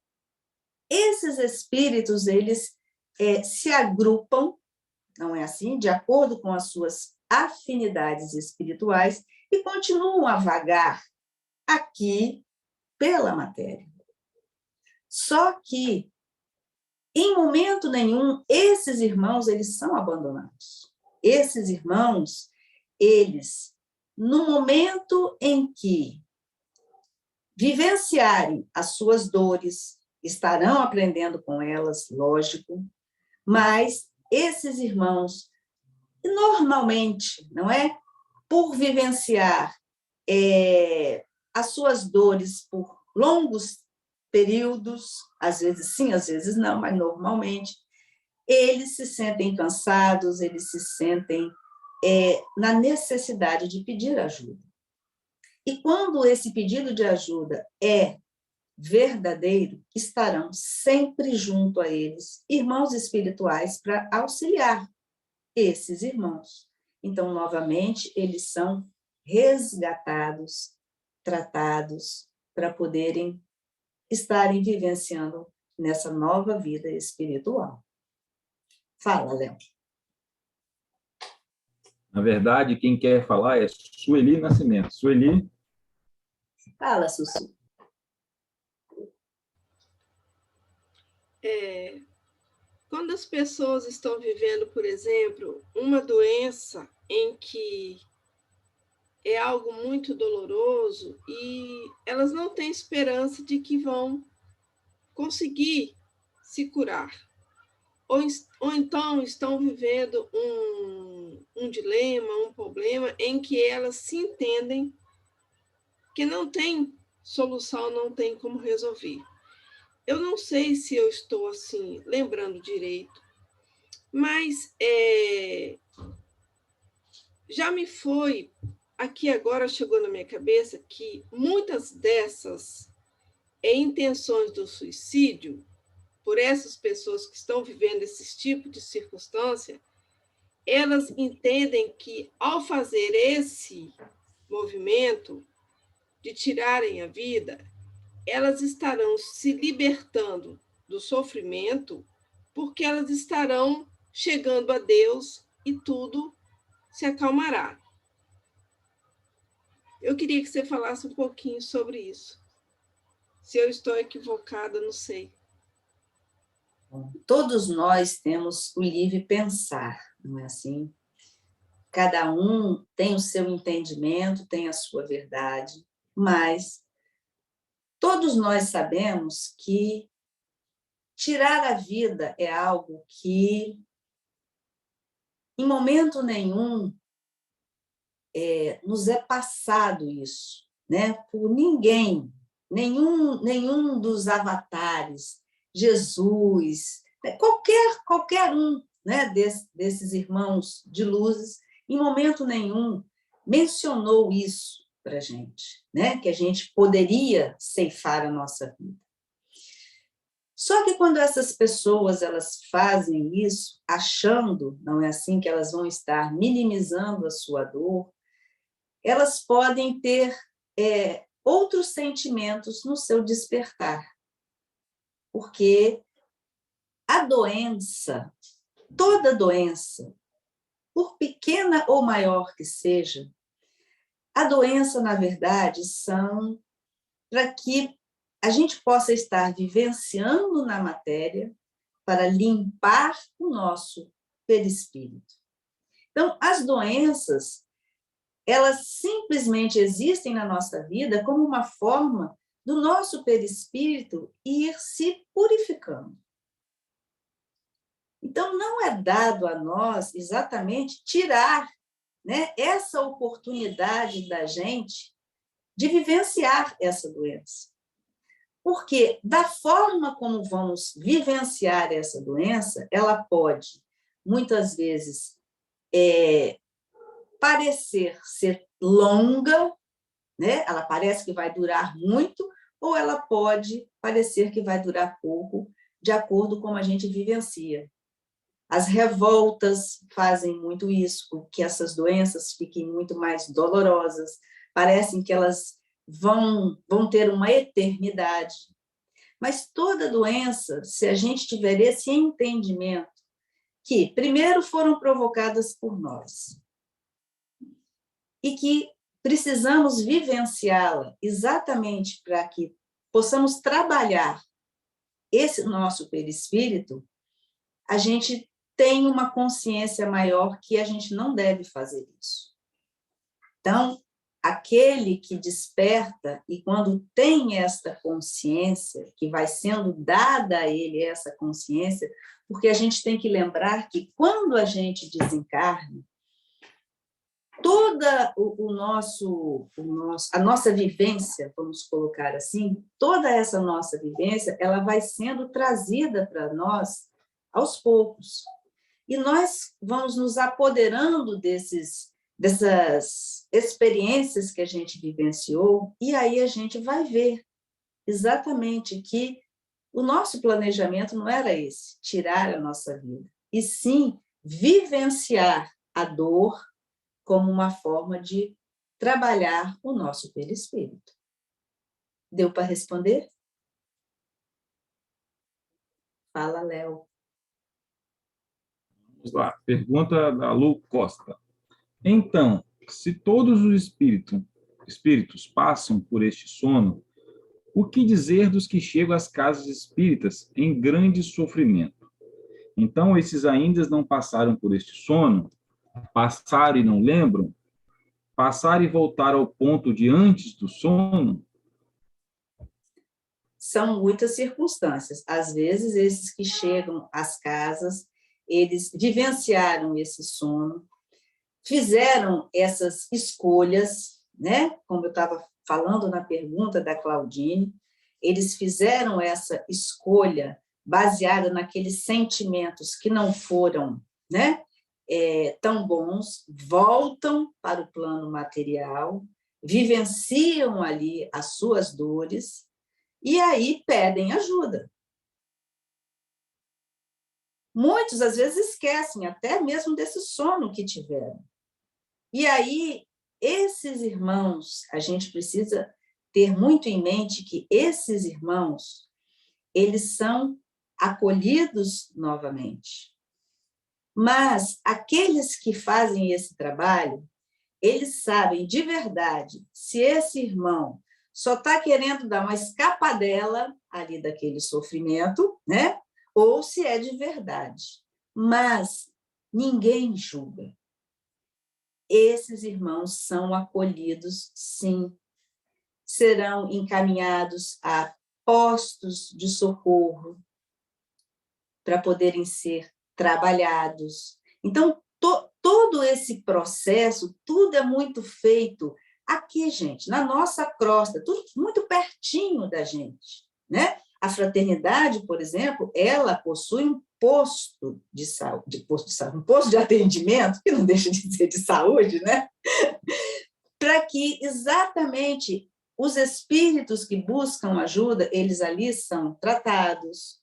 esses espíritos, eles se agrupam não é assim? De acordo com as suas afinidades espirituais e continuam a vagar aqui pela matéria. Só que, em momento nenhum, esses irmãos, eles são abandonados. Esses irmãos, eles, no momento em que vivenciarem as suas dores, estarão aprendendo com elas, lógico, mas esses irmãos, normalmente, não é? Por vivenciar as suas dores por longos períodos, às vezes sim, às vezes não, mas normalmente, eles se sentem cansados, eles se sentem na necessidade de pedir ajuda. E quando esse pedido de ajuda é verdadeiro, estarão sempre junto a eles irmãos espirituais para auxiliar esses irmãos. Então, novamente, eles são resgatados, tratados, para poderem estarem vivenciando nessa nova vida espiritual. Fala, Léo. Na verdade, quem quer falar é Sueli Nascimento. Sueli. Fala, Sussu. Quando as pessoas estão vivendo, por exemplo, uma doença em que é algo muito doloroso e elas não têm esperança de que vão conseguir se curar. Ou então estão vivendo um dilema, um problema em que elas se entendem que não tem solução, não tem como resolver. Eu não sei se eu estou assim lembrando direito, mas já me foi, aqui agora chegou na minha cabeça que muitas dessas intenções do suicídio, por essas pessoas que estão vivendo esse tipo de circunstância, elas entendem que, ao fazer esse movimento de tirarem a vida, elas estarão se libertando do sofrimento, porque elas estarão chegando a Deus e tudo se acalmará. Eu queria que você falasse um pouquinho sobre isso. Se eu estou equivocada, não sei. Todos nós temos o livre pensar, não é assim? Cada um tem o seu entendimento, tem a sua verdade, mas todos nós sabemos que tirar a vida é algo que, em momento nenhum, nos é passado isso, né? Por ninguém, nenhum dos avatares, Jesus, né? qualquer um, né, desses irmãos de luzes, em momento nenhum mencionou isso para a gente, né? Que a gente poderia ceifar a nossa vida. Só que quando essas pessoas elas fazem isso, achando, não é assim, que elas vão estar minimizando a sua dor, elas podem ter outros sentimentos no seu despertar. Porque a doença, toda doença, por pequena ou maior que seja, a doença, na verdade, são para que a gente possa estar vivenciando na matéria para limpar o nosso perispírito. Então, as doenças, elas simplesmente existem na nossa vida como uma forma do nosso perispírito ir se purificando. Então, não é dado a nós exatamente tirar, né, essa oportunidade da gente de vivenciar essa doença. Porque, da forma como vamos vivenciar essa doença, ela pode, muitas vezes, parecer ser longa, né? Ela parece que vai durar muito, ou ela pode parecer que vai durar pouco, de acordo com como a gente vivencia. As revoltas fazem muito isso, que essas doenças fiquem muito mais dolorosas, parecem que elas vão ter uma eternidade. Mas toda doença, se a gente tiver esse entendimento que, primeiro, foram provocadas por nós e que precisamos vivenciá-la exatamente para que possamos trabalhar esse nosso perispírito, a gente tem uma consciência maior que a gente não deve fazer isso. Então, aquele que desperta, e quando tem esta consciência, que vai sendo dada a ele essa consciência, porque a gente tem que lembrar que quando a gente desencarna, toda a nossa vivência, vamos colocar assim, toda essa nossa vivência, ela vai sendo trazida para nós aos poucos. E nós vamos nos apoderando dessas experiências que a gente vivenciou, e aí a gente vai ver exatamente que o nosso planejamento não era esse, tirar a nossa vida, e sim vivenciar a dor como uma forma de trabalhar o nosso perispírito. Deu para responder? Fala, Léo. Vamos lá. Pergunta da Lu Costa. Então, se todos os espíritos passam por este sono, o que dizer dos que chegam às casas espíritas em grande sofrimento? Então, esses ainda não passaram por este sono? Passaram e não lembram? Passaram e voltaram ao ponto de antes do sono? São muitas circunstâncias. Às vezes, esses que chegam às casas, eles vivenciaram esse sono, fizeram essas escolhas, né? Como eu estava falando na pergunta da Claudine, eles fizeram essa escolha baseada naqueles sentimentos que não foram, né, tão bons, voltam para o plano material, vivenciam ali as suas dores e aí pedem ajuda. Muitos, às vezes, esquecem até mesmo desse sono que tiveram. E aí, esses irmãos, a gente precisa ter muito em mente que esses irmãos, eles são acolhidos novamente. Mas aqueles que fazem esse trabalho, eles sabem de verdade se esse irmão só está querendo dar uma escapadela ali daquele sofrimento, né? Ou se é de verdade. Mas ninguém julga. Esses irmãos são acolhidos, sim. Serão encaminhados a postos de socorro para poderem ser trabalhados. Então, todo esse processo, tudo é muito feito aqui, gente, na nossa crosta, tudo muito pertinho da gente, né? A fraternidade, por exemplo, ela possui um posto de saúde, um posto de atendimento, que não deixa de ser de saúde, né? Para que exatamente os espíritos que buscam ajuda, eles ali são tratados.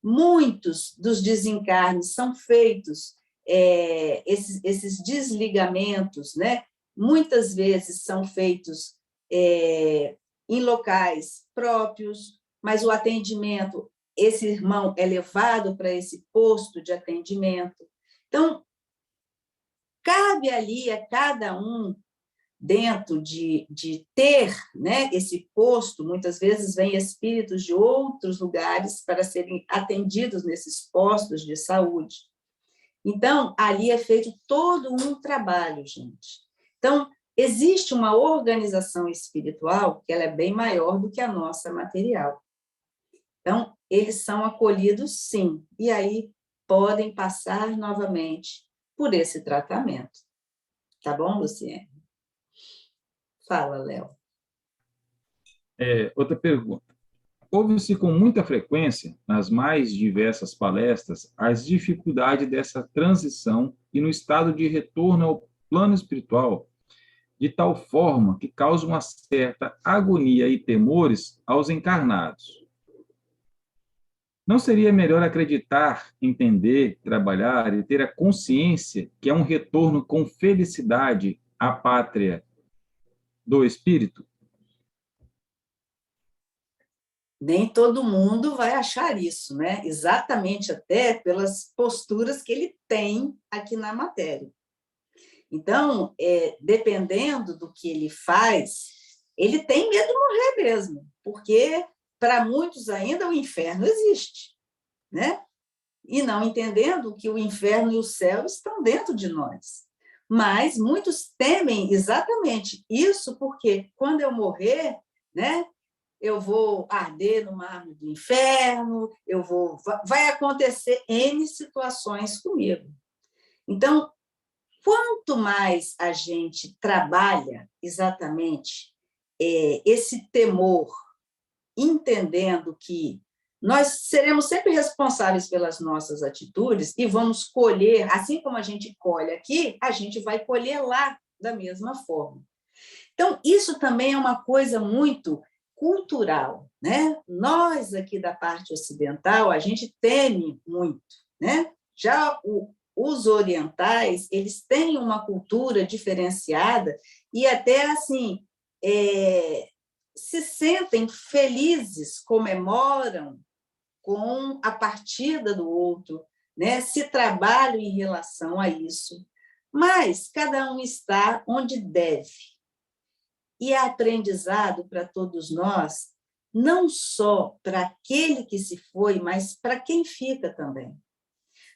Muitos dos desencarnes são feitos, esses desligamentos, né? Muitas vezes são feitos em locais próprios, mas o atendimento, esse irmão é levado para esse posto de atendimento. Então, cabe ali a cada um, dentro de ter, né, esse posto, muitas vezes vêm espíritos de outros lugares para serem atendidos nesses postos de saúde. Então, ali é feito todo um trabalho, gente. Então, existe uma organização espiritual que ela é bem maior do que a nossa material. Então, eles são acolhidos, sim, e aí podem passar novamente por esse tratamento. Tá bom, Luciene? Fala, Léo. Outra pergunta. Ouve-se com muita frequência, nas mais diversas palestras, as dificuldades dessa transição e no estado de retorno ao plano espiritual, de tal forma que causa uma certa agonia e temores aos encarnados. Não seria melhor acreditar, entender, trabalhar e ter a consciência que é um retorno com felicidade à pátria do espírito? Nem todo mundo vai achar isso, né? Exatamente até pelas posturas que ele tem aqui na matéria. Então, dependendo do que ele faz, ele tem medo de morrer mesmo, porque para muitos ainda o inferno existe, né? E não entendendo que o inferno e o céu estão dentro de nós. Mas muitos temem exatamente isso, porque quando eu morrer, né, eu vou arder no mar do inferno, vai acontecer N situações comigo. Então, quanto mais a gente trabalha exatamente esse temor, entendendo que nós seremos sempre responsáveis pelas nossas atitudes e vamos colher, assim como a gente colhe aqui, a gente vai colher lá da mesma forma. Então, isso também é uma coisa muito cultural, né? Nós aqui da parte ocidental, a gente teme muito, né? Já os orientais, eles têm uma cultura diferenciada e até assim se sentem felizes, comemoram com a partida do outro, né? Se trabalham em relação a isso. Mas cada um está onde deve. E é aprendizado para todos nós, não só para aquele que se foi, mas para quem fica também.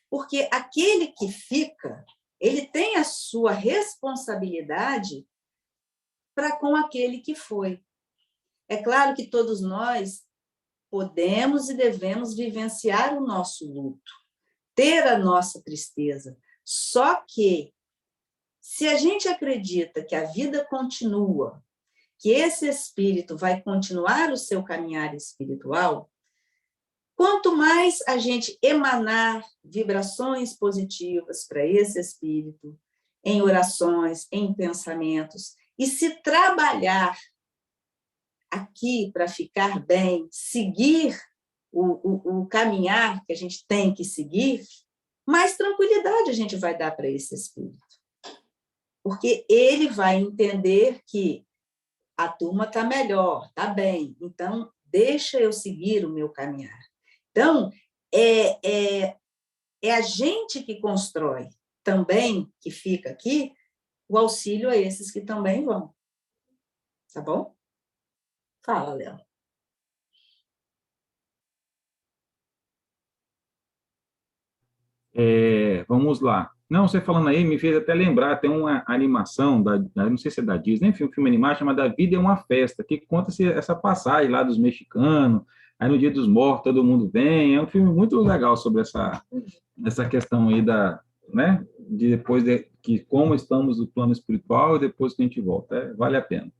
Porque aquele que fica, ele tem a sua responsabilidade para com aquele que foi. É claro que todos nós podemos e devemos vivenciar o nosso luto, ter a nossa tristeza. Só que, se a gente acredita que a vida continua, que esse espírito vai continuar o seu caminhar espiritual, quanto mais a gente emanar vibrações positivas para esse espírito, em orações, em pensamentos, e se trabalhar aqui para ficar bem, seguir o caminhar que a gente tem que seguir, mais tranquilidade a gente vai dar para esse espírito. Porque ele vai entender que a turma está melhor, está bem, então deixa eu seguir o meu caminhar. Então, é a gente que constrói também, que fica aqui, o auxílio a esses que também vão. Tá bom? Fala, Léo. Vamos lá. Não, você falando aí me fez até lembrar, tem uma animação, não sei se é da Disney, enfim, um filme animado chamado A Vida é uma Festa, que conta essa passagem lá dos mexicanos, aí no Dia dos Mortos todo mundo vem, é um filme muito legal sobre essa questão aí né, de depois que como estamos no plano espiritual e depois que a gente volta, vale a pena.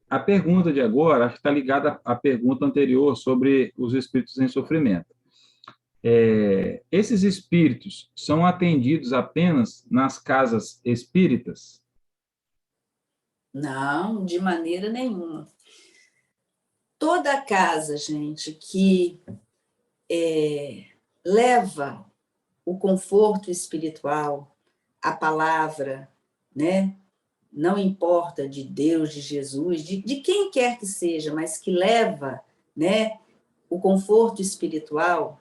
A pergunta de agora, acho que está ligada à pergunta anterior sobre os espíritos em sofrimento. Esses espíritos são atendidos apenas nas casas espíritas? Não, de maneira nenhuma. Toda casa, gente, que leva o conforto espiritual, a palavra, né? Não importa de Deus, de Jesus, de quem quer que seja, mas que leva, né, o conforto espiritual,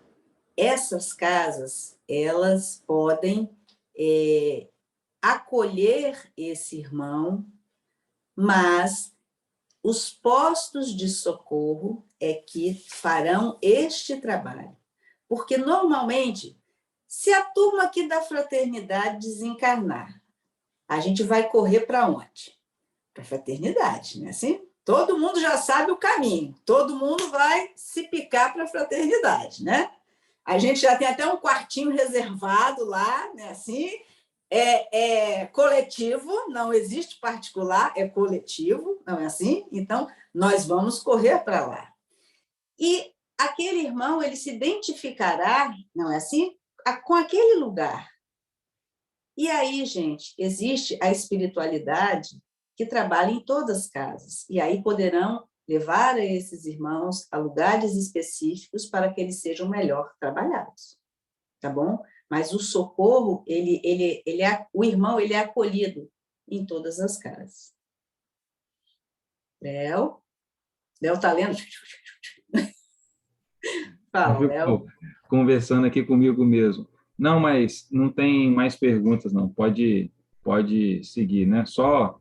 essas casas, elas podem acolher esse irmão, mas os postos de socorro é que farão este trabalho. Porque, normalmente, se a turma aqui da fraternidade desencarnar, a gente vai correr para onde? Para a fraternidade, né? Assim, todo mundo já sabe o caminho, todo mundo vai se picar para a fraternidade, né? A gente já tem até um quartinho reservado lá, né? Assim, coletivo, não existe particular, é coletivo, não é assim? Então, nós vamos correr para lá. E aquele irmão, ele se identificará, não é assim? Com aquele lugar. E aí, gente, existe a espiritualidade que trabalha em todas as casas. E aí poderão levar a esses irmãos a lugares específicos para que eles sejam melhor trabalhados. Tá bom? Mas o socorro, o irmão, ele é acolhido em todas as casas. Léo? Léo está lendo. Fala, Léo. Conversando aqui comigo mesmo. Não, mas não tem mais perguntas, não. Pode seguir, né? Só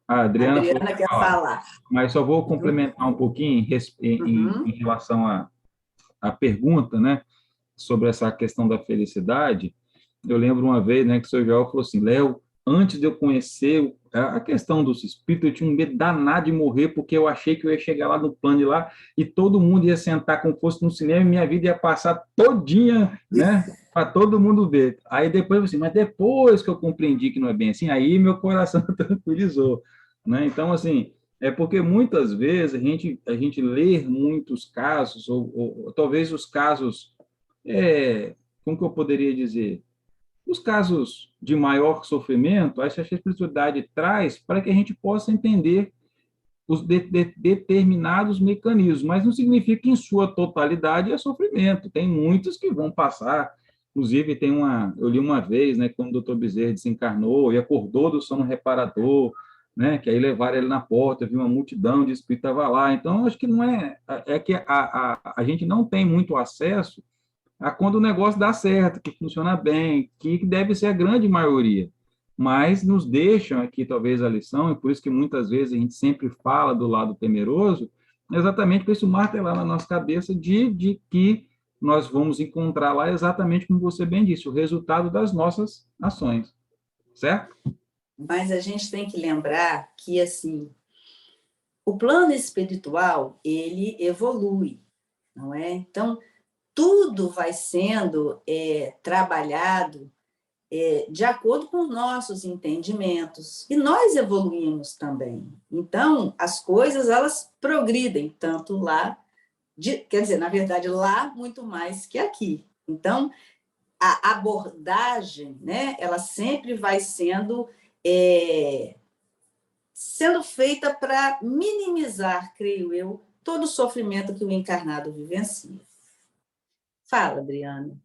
a Adriana falou, quer falar. mas só vou complementar um pouquinho em relação à pergunta, né? Sobre essa questão da felicidade. Eu lembro uma vez, né, que o Sr. Joel falou assim, Léo, antes de eu conhecer a questão dos espíritos, eu tinha um medo danado de morrer, porque eu achei que eu ia chegar lá no plano de lá e todo mundo ia sentar como fosse no cinema e minha vida ia passar todinha, né, para todo mundo ver. Aí depois, assim, mas depois que eu compreendi que não é bem assim, aí meu coração tranquilizou, né? Então, assim, é porque muitas vezes a gente lê muitos casos, ou talvez os casos, como que eu poderia dizer? Os casos de maior sofrimento, essa espiritualidade traz para que a gente possa entender os determinados mecanismos, mas não significa que em sua totalidade é sofrimento. Tem muitos que vão passar. Inclusive, eu li uma vez, né, quando o Dr. Bezerra desencarnou e acordou do sono reparador, né, que aí levaram ele na porta, viu uma multidão de espíritos estava lá. Então, acho que não é que a gente não tem muito acesso a quando o negócio dá certo, que funciona bem, que deve ser a grande maioria. Mas nos deixam aqui, talvez, a lição, e por isso que muitas vezes a gente sempre fala do lado temeroso, exatamente por isso martelar na nossa cabeça de que nós vamos encontrar lá exatamente como você bem disse, o resultado das nossas ações. Certo? Mas a gente tem que lembrar que, assim, o plano espiritual, ele evolui, não é? Então, tudo vai sendo trabalhado de acordo com os nossos entendimentos. E nós evoluímos também. Então, as coisas, elas progridem, tanto lá, quer dizer, na verdade, lá muito mais que aqui. Então, a abordagem, né, ela sempre vai sendo feita para minimizar, creio eu, todo o sofrimento que o encarnado vivencia. Fala, Adriana.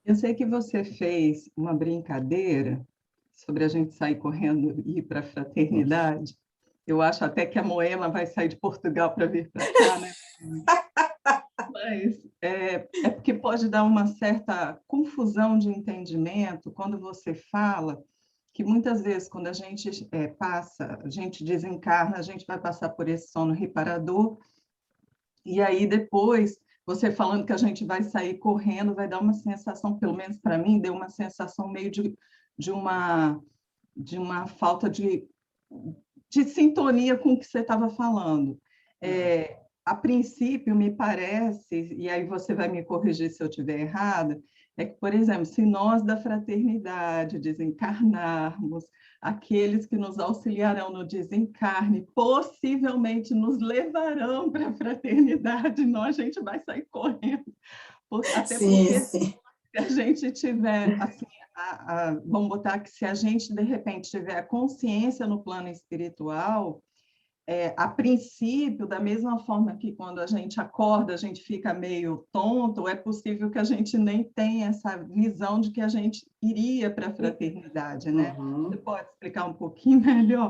Eu sei que você fez uma brincadeira sobre a gente sair correndo e ir para a fraternidade. Eu acho até que a Moema vai sair de Portugal para vir para cá, né? Mas é porque pode dar uma certa confusão de entendimento quando você fala que muitas vezes quando a gente a gente desencarna, a gente vai passar por esse sono reparador, e aí depois você falando que a gente vai sair correndo, vai dar uma sensação, pelo menos para mim, deu uma sensação meio de uma falta de sintonia com o que você estava falando. A princípio, me parece, e aí você vai me corrigir se eu estiver errada, é que, por exemplo, se nós da fraternidade desencarnarmos, aqueles que nos auxiliarão no desencarne possivelmente nos levarão para a fraternidade, nós a gente vai sair correndo. Até porque se a gente tiver, assim, vamos botar que se a gente, de repente, tiver a consciência no plano espiritual, a princípio, da mesma forma que quando a gente acorda, a gente fica meio tonto, é possível que a gente nem tenha essa visão de que a gente iria para a fraternidade, né? Você pode explicar um pouquinho melhor?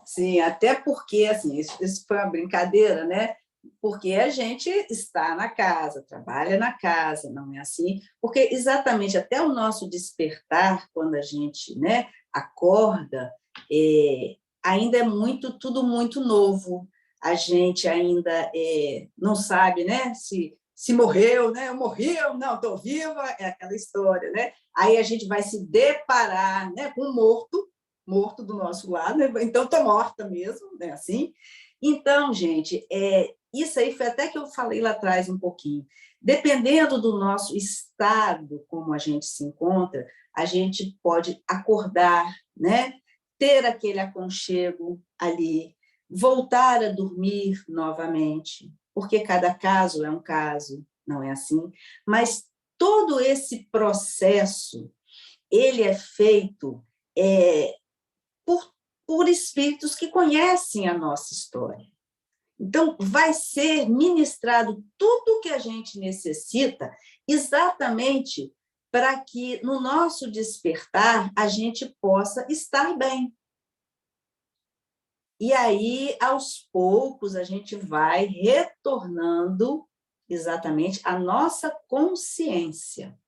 Sim, até porque, assim, isso foi uma brincadeira, né? Porque a gente está na casa, trabalha na casa, não é assim? Porque exatamente até o nosso despertar, quando a gente, né, acorda, ainda é tudo muito novo. A gente ainda não sabe, né, se morreu, né? Eu morri, eu não, estou viva, é aquela história, né? Aí a gente vai se deparar, né, com um morto do nosso lado, né? Então estou morta mesmo, né? Assim. Então, gente, isso aí foi até que eu falei lá atrás um pouquinho. Dependendo do nosso estado, como a gente se encontra, a gente pode acordar, né? Ter aquele aconchego ali, voltar a dormir novamente, porque cada caso é um caso, não é assim? Mas todo esse processo, ele é feito por espíritos que conhecem a nossa história. Então, vai ser ministrado tudo o que a gente necessita exatamente para que, no nosso despertar, a gente possa estar bem. E aí, aos poucos, a gente vai retornando exatamente a nossa consciência.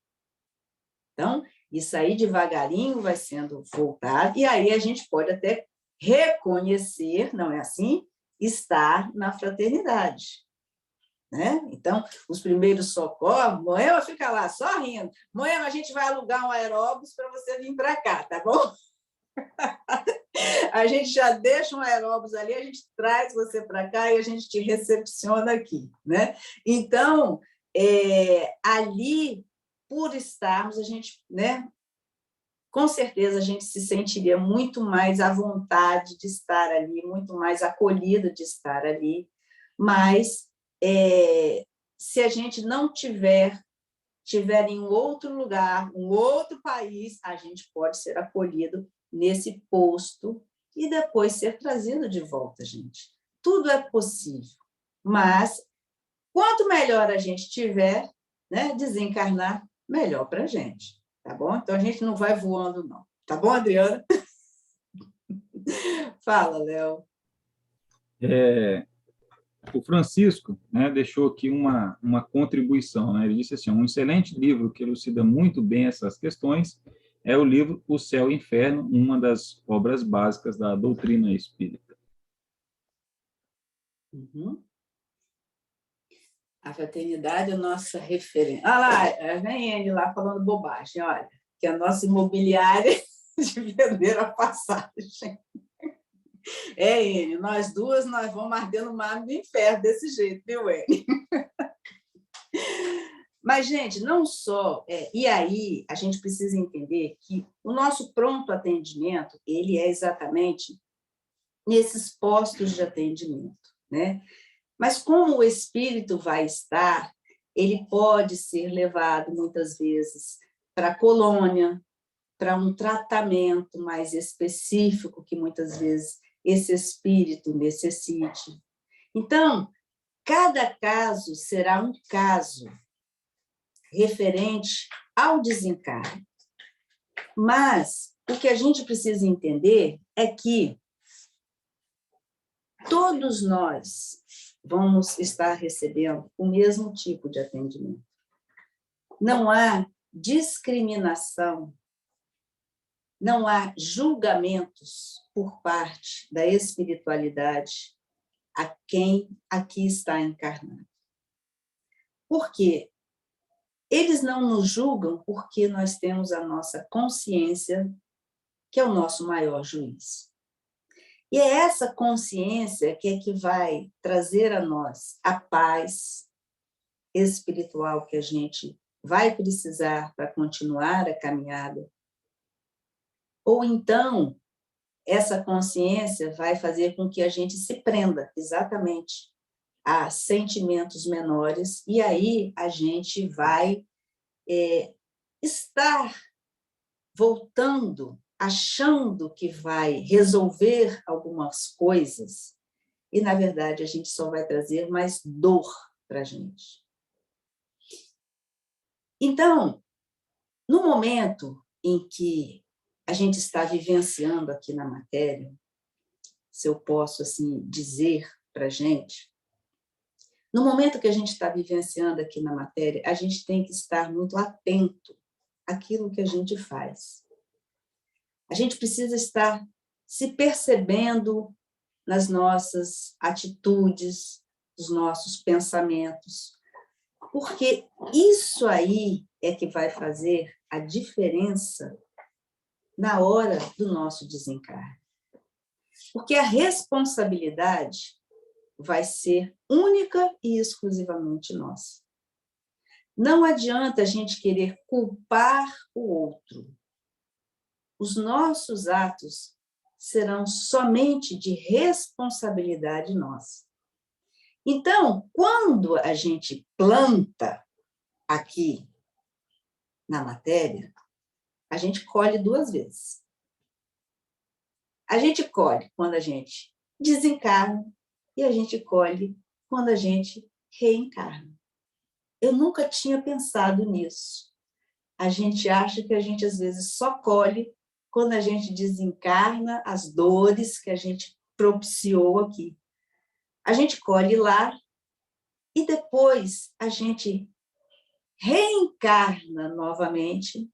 Então, isso aí devagarinho vai sendo voltado, e aí a gente pode até reconhecer, não é assim? Estar na fraternidade. Né? Então, os primeiros socorros, Moema fica lá só rindo. Moema, a gente vai alugar um aeróbus para você vir para cá, tá bom? A gente já deixa um aeróbus ali, a gente traz você para cá e a gente te recepciona aqui. Né? Então, ali, por estarmos, a gente, né, com certeza, a gente se sentiria muito mais à vontade de estar ali, muito mais acolhido de estar ali, mas se a gente não tiver em um outro lugar, um outro país, a gente pode ser acolhido nesse posto e depois ser trazido de volta, gente. Tudo é possível, mas quanto melhor a gente tiver, né, desencarnar, melhor para a gente, tá bom? Então, a gente não vai voando, não. Tá bom, Adriana? Fala, Léo. O Francisco, né, deixou aqui uma contribuição. Né? Ele disse assim, um excelente livro que elucida muito bem essas questões é o livro O Céu e o Inferno, uma das obras básicas da doutrina espírita. Uhum. A fraternidade é a nossa referência. Olha lá, vem ele lá falando bobagem, olha, que a nossa imobiliária de vender a passagem. Ele, nós duas, nós vamos arder no mar do inferno desse jeito, viu, ele? Mas, gente, não só... e aí, a gente precisa entender que o nosso pronto atendimento, ele é exatamente nesses postos de atendimento, né? Mas como o espírito vai estar, ele pode ser levado, muitas vezes, para a colônia, para um tratamento mais específico, que muitas vezes esse espírito necessite. Então, cada caso será um caso referente ao desencarne. Mas o que a gente precisa entender é que todos nós vamos estar recebendo o mesmo tipo de atendimento. Não há discriminação, não há julgamentos por parte da espiritualidade a quem aqui está encarnado. Por quê? Eles não nos julgam porque nós temos a nossa consciência, que é o nosso maior juiz. E é essa consciência que vai trazer a nós a paz espiritual que a gente vai precisar para continuar a caminhada. Ou então, essa consciência vai fazer com que a gente se prenda exatamente a sentimentos menores, e aí a gente vai estar voltando, achando que vai resolver algumas coisas, e, na verdade, a gente só vai trazer mais dor para a gente. Então, no momento em que a gente está vivenciando aqui na matéria, se eu posso assim dizer para a gente, no momento que a gente está vivenciando aqui na matéria, a gente tem que estar muito atento àquilo que a gente faz. A gente precisa estar se percebendo nas nossas atitudes, nos nossos pensamentos, porque isso aí é que vai fazer a diferença na hora do nosso desencarne. Porque a responsabilidade vai ser única e exclusivamente nossa. Não adianta a gente querer culpar o outro. Os nossos atos serão somente de responsabilidade nossa. Então, quando a gente planta aqui na matéria, a gente colhe duas vezes. A gente colhe quando a gente desencarna e a gente colhe quando a gente reencarna. Eu nunca tinha pensado nisso. A gente acha que a gente, às vezes, só colhe quando a gente desencarna as dores que a gente propiciou aqui. A gente colhe lá e depois a gente reencarna novamente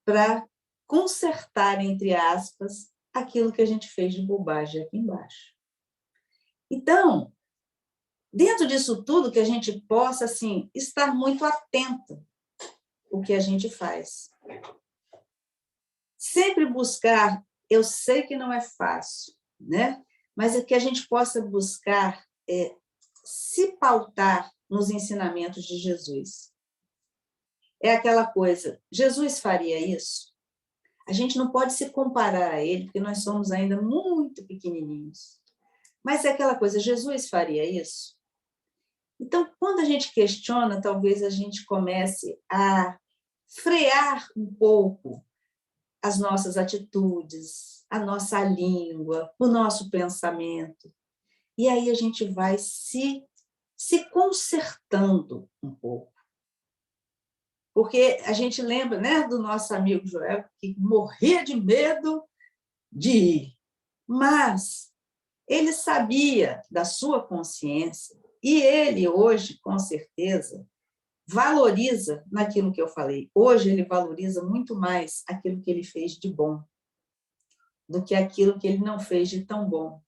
para consertar, entre aspas, aquilo que a gente fez de bobagem aqui embaixo. Então, dentro disso tudo, que a gente possa, assim, estar muito atento ao que a gente faz. Sempre buscar, eu sei que não é fácil, né? Mas é que a gente possa buscar se pautar nos ensinamentos de Jesus. É aquela coisa, Jesus faria isso? A gente não pode se comparar a ele, porque nós somos ainda muito pequenininhos. Mas é aquela coisa, Jesus faria isso? Então, quando a gente questiona, talvez a gente comece a frear um pouco as nossas atitudes, a nossa língua, o nosso pensamento. E aí a gente vai se consertando um pouco. Porque a gente lembra, né, do nosso amigo Joel, que morria de medo de ir. Mas ele sabia da sua consciência e ele hoje, com certeza, valoriza naquilo que eu falei. Hoje ele valoriza muito mais aquilo que ele fez de bom do que aquilo que ele não fez de tão bom.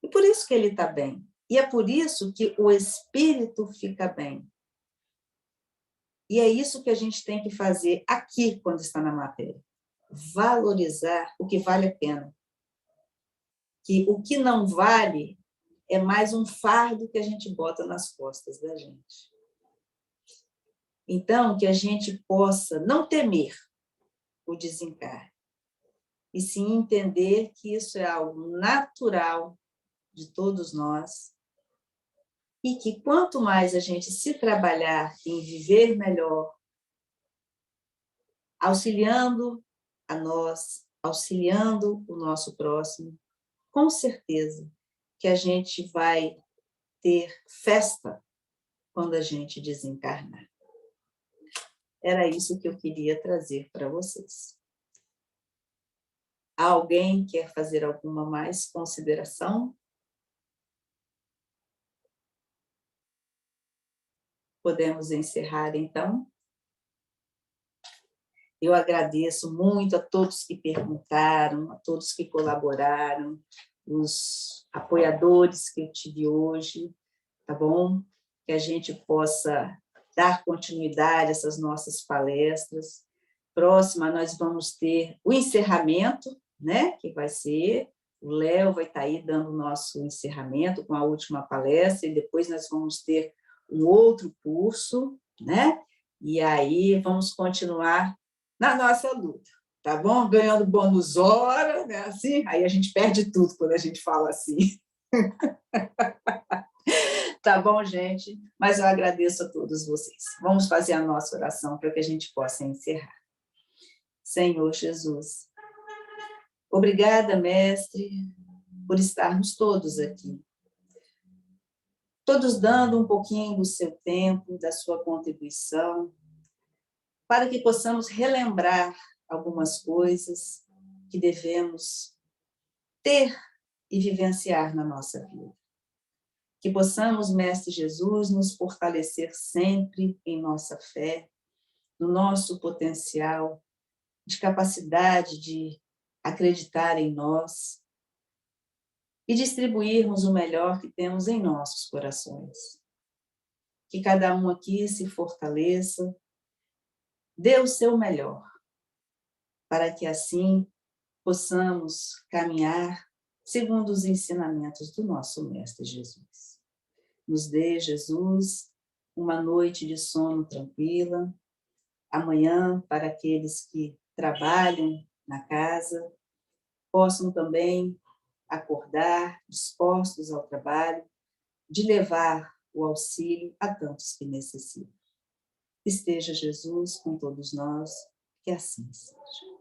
E por isso que ele está bem. E é por isso que o espírito fica bem. E é isso que a gente tem que fazer aqui, quando está na matéria. Valorizar o que vale a pena. Que o que não vale é mais um fardo que a gente bota nas costas da gente. Então, que a gente possa não temer o desencarne, e sim entender que isso é algo natural de todos nós, e que quanto mais a gente se trabalhar em viver melhor, auxiliando a nós, auxiliando o nosso próximo, com certeza que a gente vai ter festa quando a gente desencarnar. Era isso que eu queria trazer para vocês. Alguém quer fazer alguma mais consideração? Podemos encerrar, então? Eu agradeço muito a todos que perguntaram, a todos que colaboraram, os apoiadores que eu tive hoje, tá bom? Que a gente possa dar continuidade a essas nossas palestras. Próxima, nós vamos ter o encerramento, né? Que vai ser, o Léo vai estar aí dando o nosso encerramento com a última palestra, e depois nós vamos ter um outro curso, né? E aí vamos continuar na nossa luta, tá bom? Ganhando bônus hora, né? Assim, aí a gente perde tudo quando a gente fala assim. Tá bom, gente? Mas eu agradeço a todos vocês. Vamos fazer a nossa oração para que a gente possa encerrar. Senhor Jesus, obrigada, mestre, por estarmos todos aqui. Todos dando um pouquinho do seu tempo, da sua contribuição, para que possamos relembrar algumas coisas que devemos ter e vivenciar na nossa vida. Que possamos, Mestre Jesus, nos fortalecer sempre em nossa fé, no nosso potencial de capacidade de acreditar em nós e distribuirmos o melhor que temos em nossos corações. Que cada um aqui se fortaleça, dê o seu melhor, para que assim possamos caminhar segundo os ensinamentos do nosso Mestre Jesus. Nos dê, Jesus, uma noite de sono tranquila. Amanhã, para aqueles que trabalham na casa, possam também acordar dispostos ao trabalho, de levar o auxílio a tantos que necessitam. Esteja Jesus com todos nós, que assim seja.